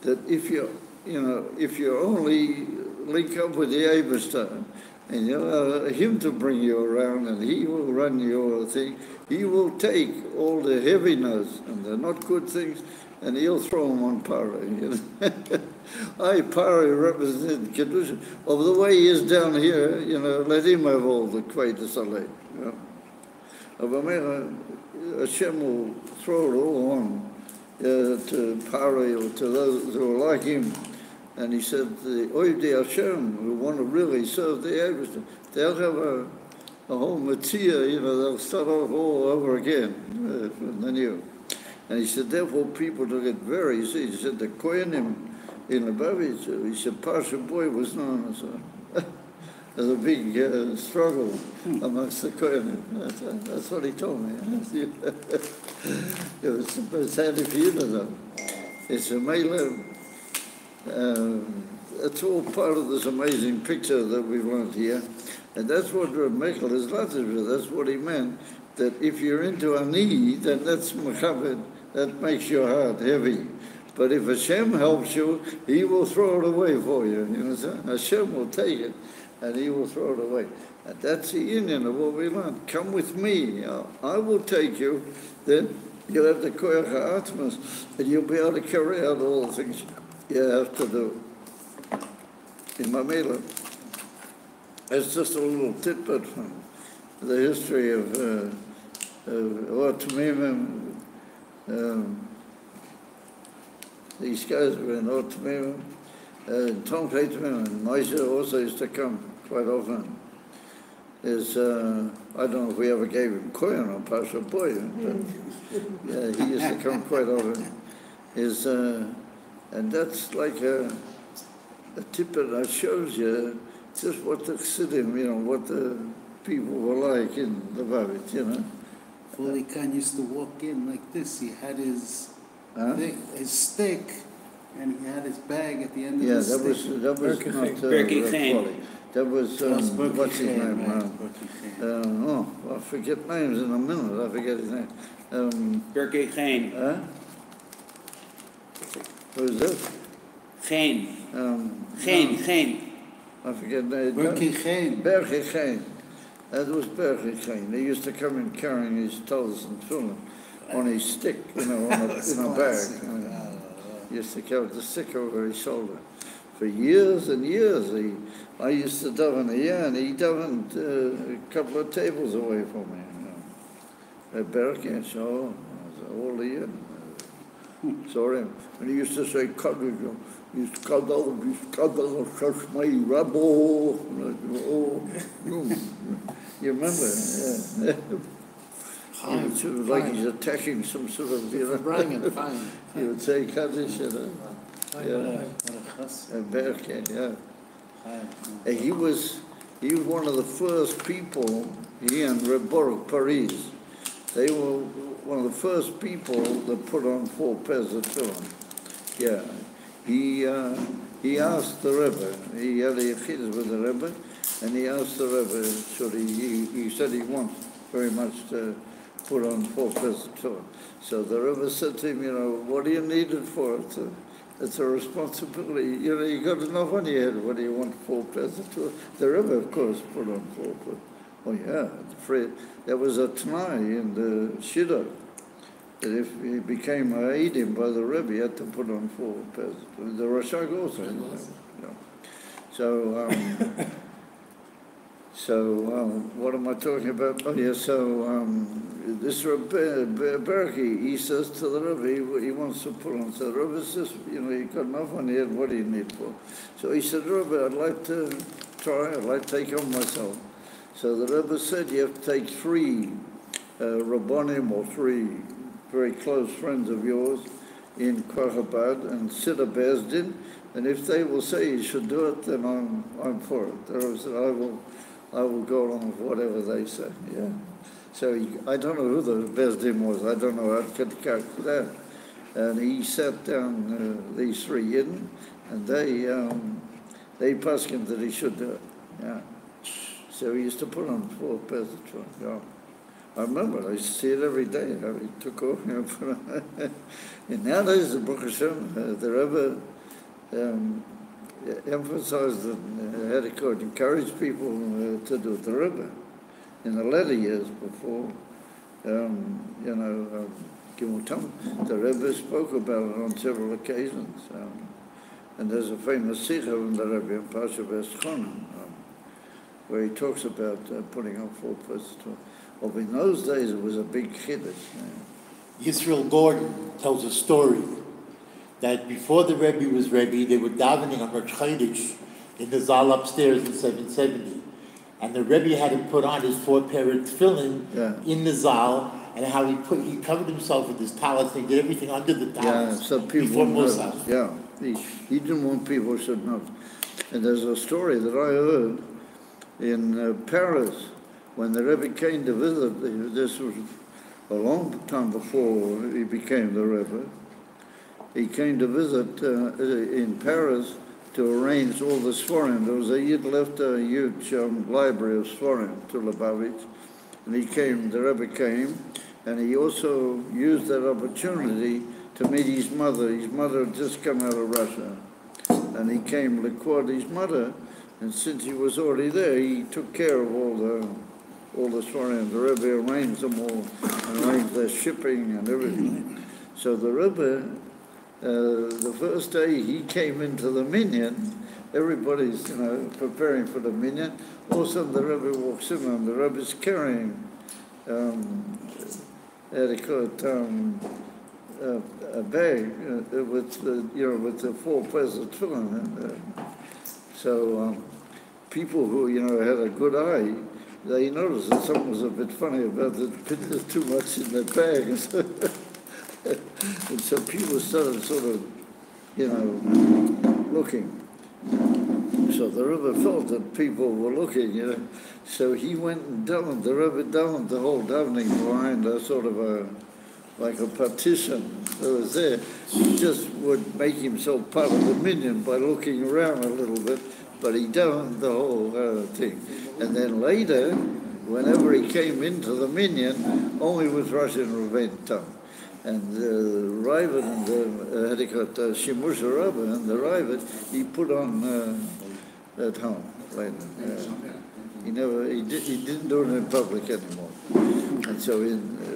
That if you only link up with the Eibishter, and you allow him to bring you around, and he will run your thing. He will take all the heaviness and the not good things, and he'll throw them on Pari. Pari represents Kedusha. Of the way he is down here, let him have all the Kvedus Alev. Hashem will throw it all on to Pari or to those who are like him. And he said, the Oivdei Hashem, who want to really serve the Eibishter, they'll have a whole Matzia, they'll start off all over again from the new. And he said, therefore people took it very easy. He said, the Kohanim in Lubavitch, he said, Parsha Boy was known as there's a big struggle amongst the Kohanim. That's what he told me. It's handy for you to know. It's a male. It's all part of this amazing picture that we've learned here. And that's what Reb Michael is Latin. That's what he meant. That if you're into ani, then that's mechabed. That makes your heart heavy. But if Hashem helps you, He will throw it away for you. You understand? Hashem will take it, and He will throw it away. And that's the union of what we learned. Come with me. I will take you. Then you'll have the koyach ha'atmas, and you'll be able to carry out all the things you have to do. In Mamela, it's just a little tidbit from the history of Ottomim. These guys were in Ottomim. Tom Clayton and Moshe also used to come quite often. I don't know if we ever gave him kohen on Parshas Boy, but yeah, he used to come quite often. And that's like a tidbit that shows you just what the chassidim, what the people were like in the Babit, Fully Khan used to walk in like this. He had his stick, and he had his bag at the end of the stick. That was not Berkey Chaim. That was, what's his name? I forget names in a minute. I forget his name. Berkey Chaim. Who's that? Chaim. Chaim. I forget the name. Berkey Chaim. That was Berkey Chaim. He used to come in carrying his tolls and tefillin on his stick, in a bag. He used to carry the stick over his shoulder. For years and years, I used to daven here, and he davened a couple of tables away from me. At Berkey, so all the year. Saw him. And he used to say, Kadal, Shashmai, Rabbo. You remember? Yeah. He would sort of like he's attacking some sort of, He would say Kaddish, Berkey, He was one of the first people, he and Reb Baruch Paris, they were one of the first people that put on 4 pairs of tefillin. Yeah. He asked the Rebbe, he had a yechidus with the Rebbe, and he asked the Rebbe, he said he wants very much to put on 4 pairs of tefillin. So the Rebbe said to him, what do you need it for? It's a responsibility. You got enough on your head. What do you want 4 pairs of tefillin? The Rebbe, of course, put on 4 pairs. Oh yeah, there was a Tanai in the Shidduch that if he became a Eidim by the Rebbe, he had to put on 4 pairs. The Rashag also. So, what am I talking about? Oh yeah, this Rebbe Berkey, he says to the Rebbe, he wants to put on. So the Rebbe says, you got enough on your head, what do you need for? So he said, Rebbe, I'd like to try, I'd like to take on myself. So the Rebbe said you have to take 3 Rabbonim or 3 very close friends of yours in Chabad and sit a Bezdin, and if they will say you should do it, then I'm for it. The Rebbe said, I will go along with whatever they say. Yeah. So I don't know who the Bezdin was. I don't know how to calculate that. And he sat down these 3 Yidden, and they paskin that he should do it. Yeah. So he used to put on 4 pairs of tefillin. Yeah. I remember, I used to see it every day, how he took off. And nowadays, the Baruch Hashem, the Rebbe emphasized that had to encourage people to do it. The Rebbe, in the latter years before, Gimutam, the Rebbe spoke about it on several occasions. And there's a famous sikha in the Rebbe in Parshas where he talks about putting on 4 pairs of tefillin. Well, in those days, it was a big chiddush. Yisrael Gordon tells a story that before the Rebbe was Rebbe, they were davening on Rosh Chodesh in the Zal upstairs in 770. And the Rebbe had to put on his 4 pair of tefillin in the Zal, and how he covered himself with his talis and did everything under the talis so people before Musaf. Yeah, he didn't want people should know. And there's a story that I heard in Paris, when the Rebbe came to visit, this was a long time before he became the Rebbe, he came to visit in Paris to arrange all the Sforim. There was he'd left a huge library of Sforim to Lubavitch, and the Rebbe came, and he also used that opportunity to meet his mother. His mother had just come out of Russia, and he came to court his mother, and since he was already there, he took care of all the Sforim. The Rebbe arranged them all, arranged their shipping and everything. So the Rebbe, the first day he came into the minyan, everybody's, preparing for the minyan. All of a sudden the Rebbe walks in, and the Rebbe's carrying, a bag with the 4 pairs of tefillin. So people who, had a good eye, they noticed that something was a bit funny about there's too much in the bag. And so people started sort of, looking. So the Rebbe felt that people were looking, So he went and davened, the Rebbe davened the whole davening behind a sort of like a partition that was there. He just would make himself part of the minyan by looking around a little bit, but he davened the whole thing. And then later, whenever he came into the minyan, only with Russian Rebbein tongue. And the Ravid and the Shimush Rabba and the Ravid, he put on at home later. He didn't do it in public anymore. And so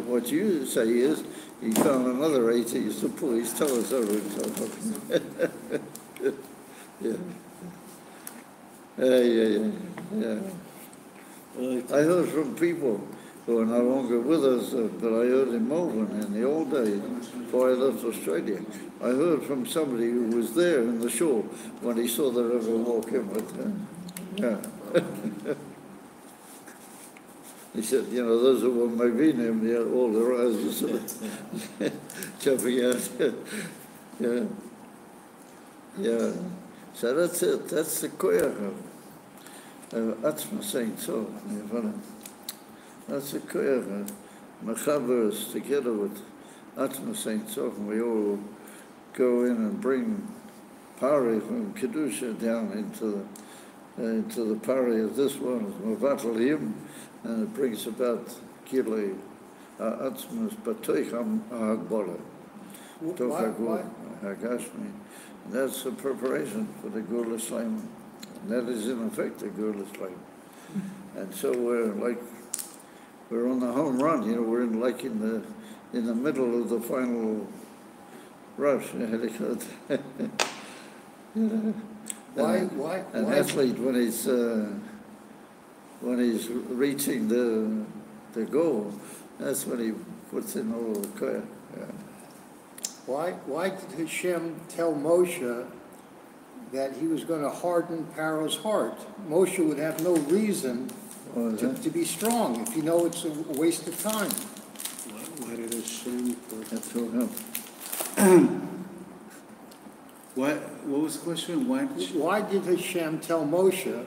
what you say is, he found another atheist to pull his toes over himself. Yeah. I heard from people who are no longer with us, but I heard in Melbourne in the old days, before I left Australia. I heard from somebody who was there in the shore when he saw the Rebbe walk in with He said, those who were Mavinim, all the eyes were jumping out. Yeah. So that's it. That's the koyach of Atzma saying so. That's the koyach of Mechaber together with Atzma saying so. We all go in and bring Pari from Kedusha down into the Pari of this one, Mavatal him, and it brings about Gilei Atzma's Batoich HaHagbola, Batoich HaGashmi. That's the preparation for the Gula Shlema. That is in effect the Gula Shlema. And so we're on the home run, we're in the middle of the final rush. Why? An athlete, when he's reaching the goal, that's when he puts in all the koyach. Why did Hashem tell Moshe that he was going to harden Pharaoh's heart? Moshe would have no reason to be strong if it's a waste of time. Why did Hashem? That's all him. What was the question? Why did Hashem tell Moshe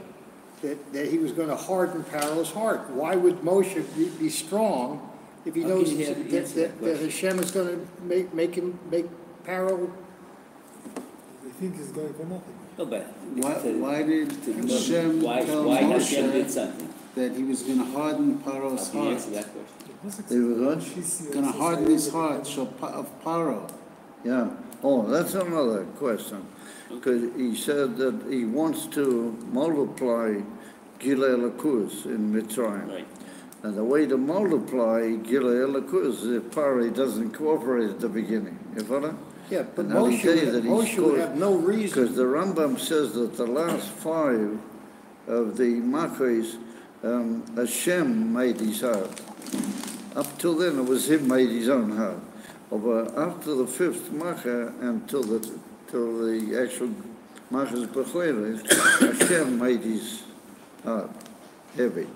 that he was going to harden Pharaoh's heart? Why would Moshe be strong if he knows that Hashem is going to make Pharaoh? I think he's going for nothing. No, but Why did Hashem tell Moshe that he was going to harden Pharaoh's heart? Answer that question. They were good? Going to harden his heart of Pharaoh. Yeah. Oh, that's another question. Because he said that he wants to multiply Gilei Lakuz in Mitzrayim. Right. And the way to multiply Gilei Lakuz is if Pari doesn't cooperate at the beginning. You follow? Yeah, but Moshe would have no reason. Because the Rambam says that the last 5 of the Machos, Hashem made his heart. Up till then, it was him made his own heart. But after the 5th Macha and till the actual Machas B'choyres, Hashem made his heart heavy.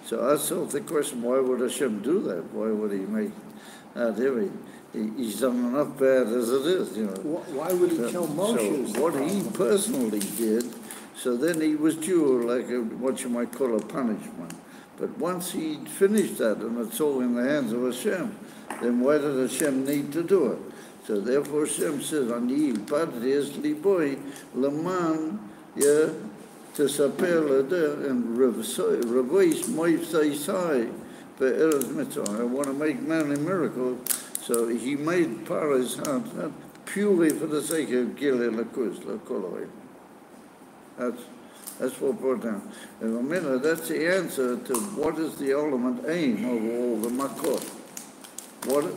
So I asked the question, why would Hashem do that? Why would he make that heavy? He's done enough bad as it is, Why would he tell Moshe? So what he personally did, So then he was due like what you might call a punishment. But once he'd finished that, and it's all in the hands of Hashem, then why did Hashem need to do it? So therefore Hashem says, Ani padres liboy leman tesaper leder and revoice moifsaisai be'eretz mitzvah. I want to make many miracles. So he made Paro's heart purely for the sake of Gilei Lakus, Lakoloi. That's what brought down. In a minute, that's the answer to what is the ultimate aim of all the makot.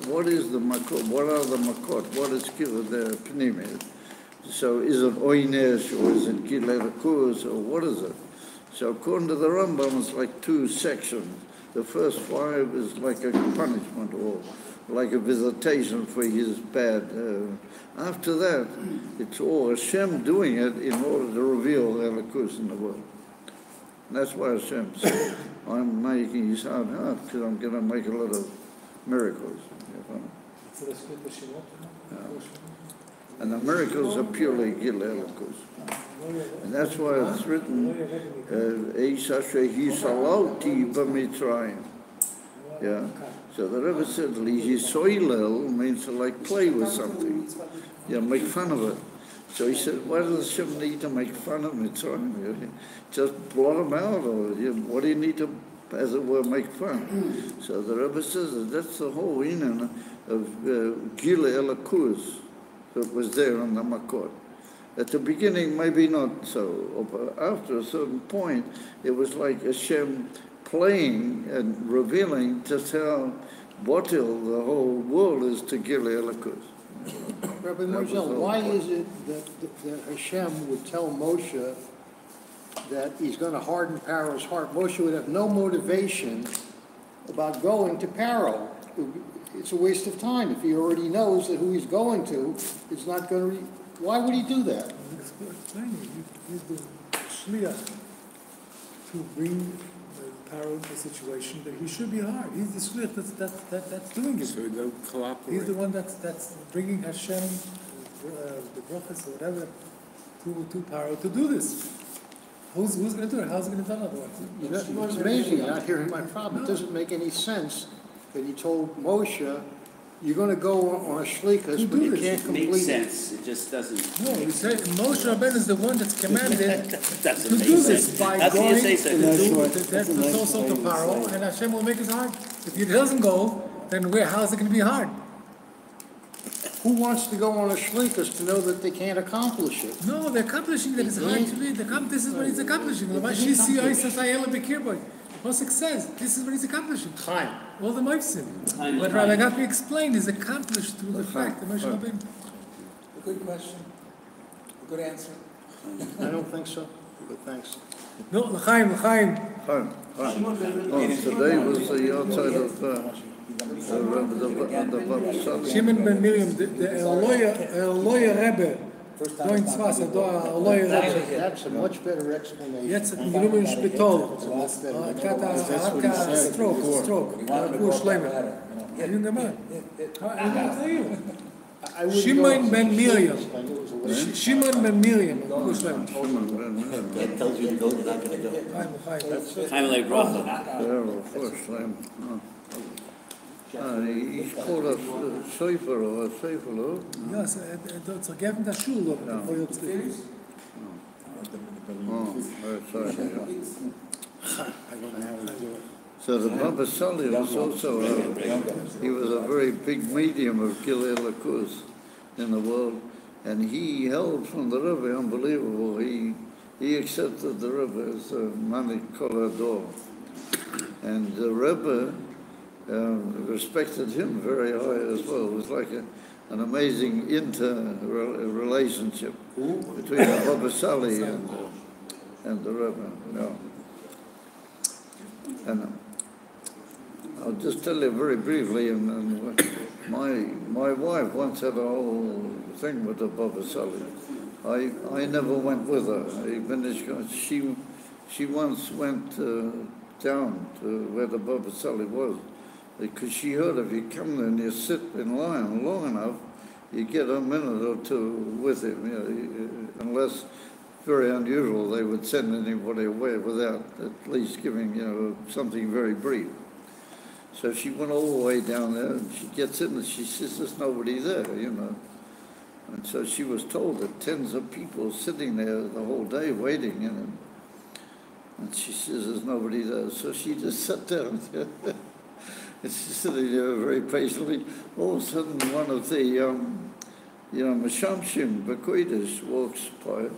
What is the makot? What are the makot? What is given the pneumis? So is it oinesh or is it Gilei Lakus or what is it? So according to the Rambam, it's like two sections. The first 5 is like a punishment or like a visitation for his bad. After that, it's all Hashem doing it in order to reveal Elokus in the world. And that's why Hashem said, I'm making his heart hard because I'm going to make a lot of miracles. And the miracles are purely Gil Elokus. And that's why it's written, Eish Asher Hisalauti B'Mitzrayim. Yeah. So the Rebbe said, Lihisoilel means to like play with something. Yeah, make fun of it. So he said, why does Hashem need to make fun of Mitzrayim? Just blot them out, or what do you need to, as it were, make fun? So the Rebbe says that's the whole inyan of Gilei Elokus that was there on the Makot. At the beginning, maybe not so, but after a certain point, it was like Hashem playing and revealing just how bottle the whole world is to Gilei Elokus. Rabbi Moshe, why is it that Hashem would tell Moshe that he's going to harden Paro's heart? Moshe would have no motivation about going to Paro. It's a waste of time if he already knows that who he's going to is not going to. Why would he do that? He's the shliach to bring Paro to a situation that he should be hard. He's the shliach that's doing it. So they'll cooperate. He's the one that's bringing Hashem, the prophets or whatever, to Paro to do this. Who's going to do it? How's it going to be done otherwise? It's amazing. You're not hearing my problem. It doesn't make any sense that he told Moshe, you're going to go on a shlichus, but you can't complete it. Makes sense. It just doesn't. No, he said Moshe Rabbeinu is the one that's commanded to do this by That's going what you say, to also to Paro, and Hashem will make it hard. If he doesn't go, then how is it going to be hard? Who wants to go on a shlichus to know that they can't accomplish it? No, they're accomplishing that it's hard to read. This is what he's accomplishing. Pasuk says, this is what he's accomplishing. Chaim. All the Moifsim. What Rabbi Gafni explained is accomplished through the fact that Moshe Rabbeinu. A good question. A good answer. I don't think so, but thanks. No, L'chaim. Today was the outside of the Bab Shimon ben Miriam, the Eloya Rebbe, Chabad Tsfat, That's a much better explanation. Jetzt hat ihn genommen in Spital. Hat stroke. Schleimer. Junger Mann. Shimon ben Miriam. Shimon ben Miriam. That tells you to go, you're not going to go. Chaim like bracha. He's called a Sefer or a Sefer. Yes, it's a given the shul. Sorry. So the Baba Sali was also he was a very big medium of Gilei Elokus in the world, and he held from the Rebbe, unbelievable. He accepted the Rebbe as a Manik Kolador, and the Rebbe respected him very high as well. It was like an amazing relationship between the Baba Sali and the Rebbe. Yeah. And I'll just tell you very briefly, and my wife once had a whole thing with the Baba Sali. I never went with her. She once went down to where the Baba Sali was, because she heard if you come there and you sit in line long enough, you get a minute or two with him, unless very unusual. They would send anybody away without at least giving, something very brief. So she went all the way down there, and she gets in, and she says, there's nobody there, And so she was told that tens of people sitting there the whole day waiting, and she says, there's nobody there. So she just sat down and she's sitting there very patiently. All of a sudden, one of the, Mashamshim Bekoidish walks by,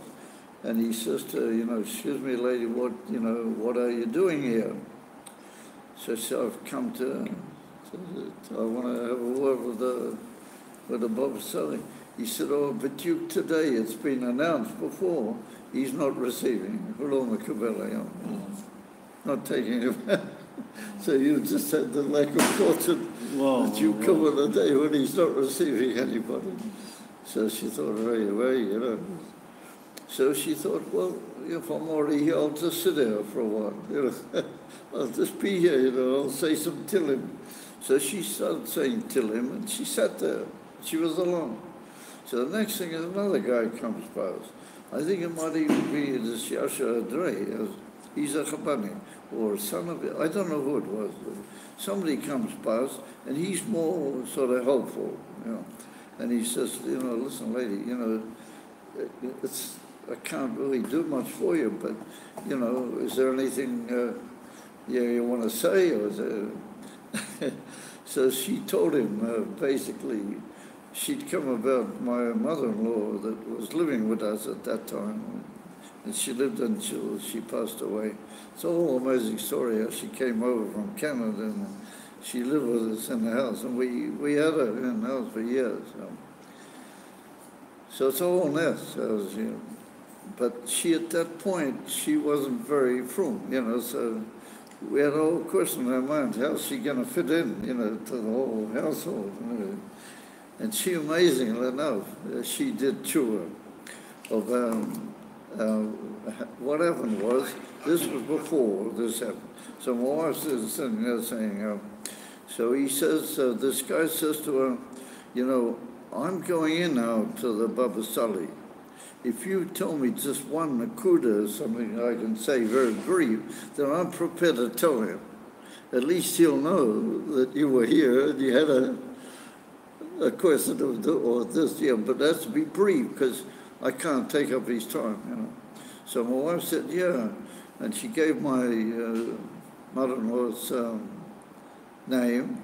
and he says to her, excuse me, lady, what are you doing here? So she said, I've come to I want to have a word with the Baba Sali. He said, oh, but today it's been announced before, he's not receiving. Not taking him. So you just had the lack of fortune that you come on a day when he's not receiving anybody. So she thought, very. So she thought, well, if I'm already here, I'll just sit there for a while. I'll just be here, I'll say some Tillim. So she started saying Tillim, and she sat there. She was alone. So the next thing is another guy comes past. I think it might even be this Yasha Adrei. He's a Chabad, or son of it. I don't know who it was. Somebody comes past, and he's more sort of helpful, And he says, listen, lady, I can't really do much for you, but, is there anything you want to say? Or is there... So she told him, basically, she'd come about my mother-in-law that was living with us at that time, and she lived until she passed away. It's a whole amazing story how she came over from Canada, and she lived with us in the house, and we had her in the house for years. So it's a whole mess, But she, at that point, she wasn't very frum, so we had a whole question in our mind, how's she going to fit in, to the whole household? And she, amazingly enough, she did tshuva of what happened was, this was before this happened. So my wife is sitting there saying, so he says, this guy says to her, I'm going in now to the Baba Sali. If you tell me just one nakuda, something I can say very brief, then I'm prepared to tell him. At least he'll know that you were here and you had a question or this, but it has to be brief because I can't take up his time, So my wife said, yeah, and she gave my mother-in-law's name,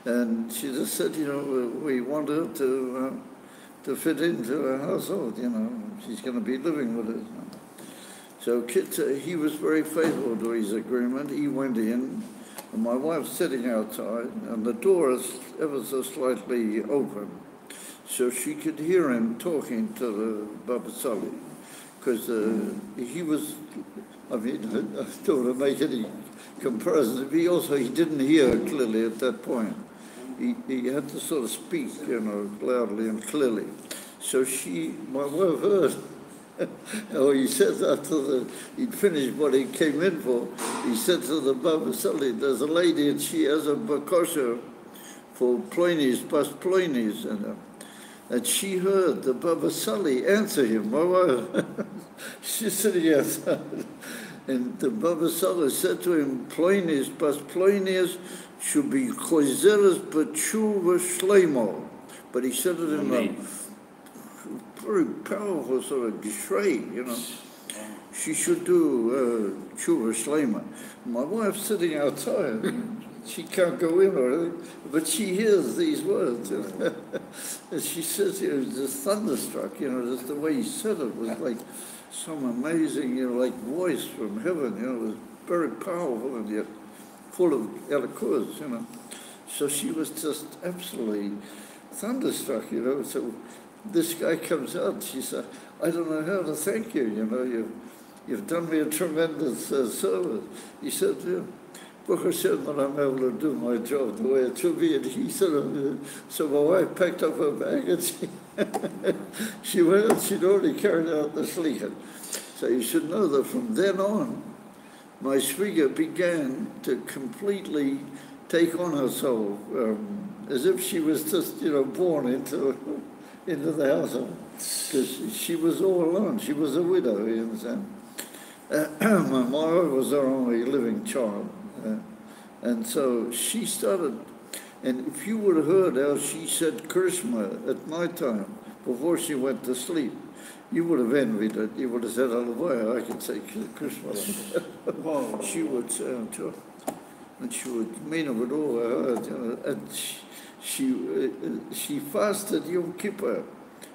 and she just said, we want her to fit into her household, she's going to be living with us. So he was very faithful to his agreement. He went in, and my wife's sitting outside, and the door is ever so slightly open, so she could hear him talking to the Baba Sali, because he was, I don't want to make any comparison, he didn't hear clearly at that point. He had to sort of speak, loudly and clearly. So my wife heard. He said after he'd finished what he came in for, he said to the Baba Sali, there's a lady and she has a bakosha for Ploinis, past Ploinis. And she heard the Baba Sali answer him. My wife, she's sitting outside. And the Baba Sali said to him, Ploinis, past Ploinis, should be choizeres b'tshuva shleimo. But he said it in a very powerful sort of gishrei, She should do tshuva shleima. My wife's sitting outside. She can't go in or anything, but she hears these words. And she says, just thunderstruck, just the way he said it was like some amazing, like voice from heaven, it was very powerful and yet full of eloquence, So she was just absolutely thunderstruck, So this guy comes out and she said, I don't know how to thank you, you've done me a tremendous service. He said, Baruch Hashem that I'm able to do my job the way it should be. And he said, so my wife packed up her bag and she went out, she'd already carried out the shlichut. So you should know that from then on, my shviga began to completely take on herself, as if she was just, born into into the household because she was all alone. She was a widow, you understand? My mother was her only living child. And so she started, and if you would have heard how she said Krishma at night time before she went to sleep, you would have envied it. You would have said, "Hallelujah, I can say Krishma." She would say it, and she would mean it with all her heart. You know, and she fasted Yom Kippur.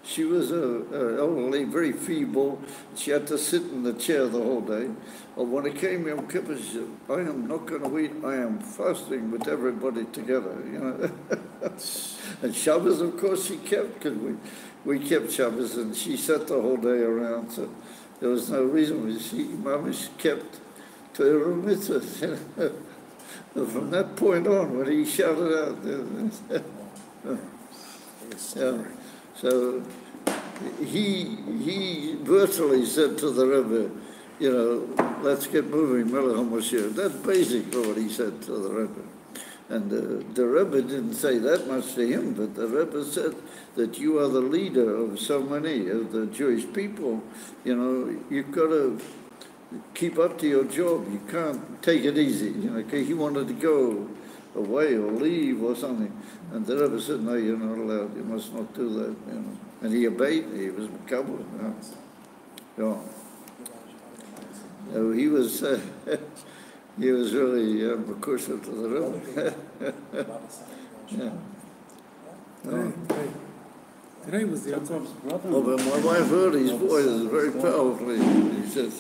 She was elderly, very feeble. She had to sit in the chair the whole day. But when it came Yom Kippur, she said, "I am not going to eat. I am fasting with everybody together." You know. And Shabbos, of course, she kept, because we kept Shabbos, and she sat the whole day around. So there was no reason. She kept to her mitzvahs. You know. From that point on, when he shouted out, yeah. So he virtually said to the Rebbe, you know, "Let's get moving, Melech HaMashiach." That's basically what he said to the Rebbe. And the Rebbe didn't say that much to him, but the Rebbe said that you are the leader of so many of the Jewish people. You know, you've got to keep up to your job. You can't take it easy. You know, 'cause he wanted to go away or leave or something. And the Rebbe said, "No, you're not allowed. You must not do that." You know, and he obeyed. He was makabel. Yeah. So he was really makusha to the Rebbe. Yeah. Today was the Oh, but my wife heard his voice very powerfully. He said,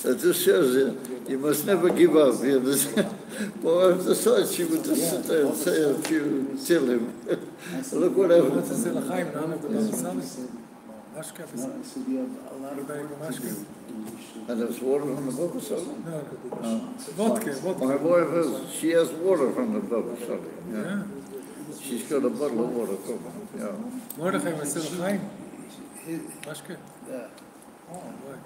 "That just shows you must never give up." You understand? My wife decided she would just sit there and say a few, tell him. Look what happened. And there's water from the Baba Sali? No. Vodka. My wife she has water from the Baba Sali. Yeah. She's got a bottle of water from him. Yeah. Mordechai was still Chaim. Mashke. Yeah. Oh, boy.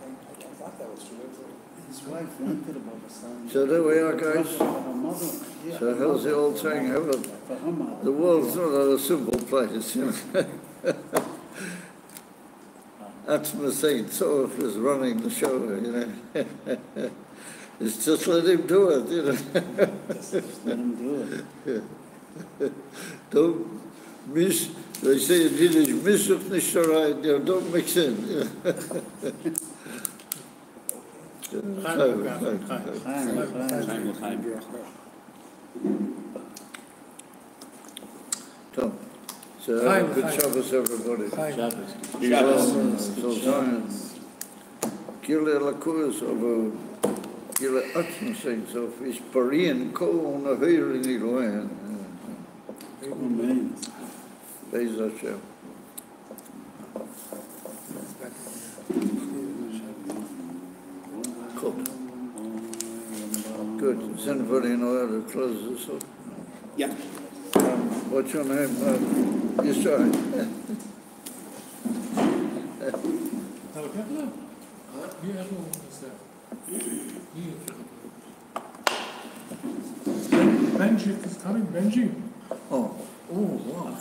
His wife went to the Baba Sali. So there we are, guys. Her mother, yeah. So how's the old saying? For her mother. The world's not a simple place, you know. Atzma Saint Sof is running the show, you know. It's just let him do it, you know. Just let him do it. Don't miss, they say in Yiddish, misuch nicht rein, you know, don't mix in. You know. So have a good Shabbos, everybody. Shabbos. Be well, Zion. Kile Lakus, aber Kile Atzma Saint Sof, is Parien Kol Nahir in Elohen. Amen. Beis Hashem. Cool. Good. Does anybody know how to close this up? Yeah. What's your name? Yes, sorry. Benji is coming, Benji. Oh, wow.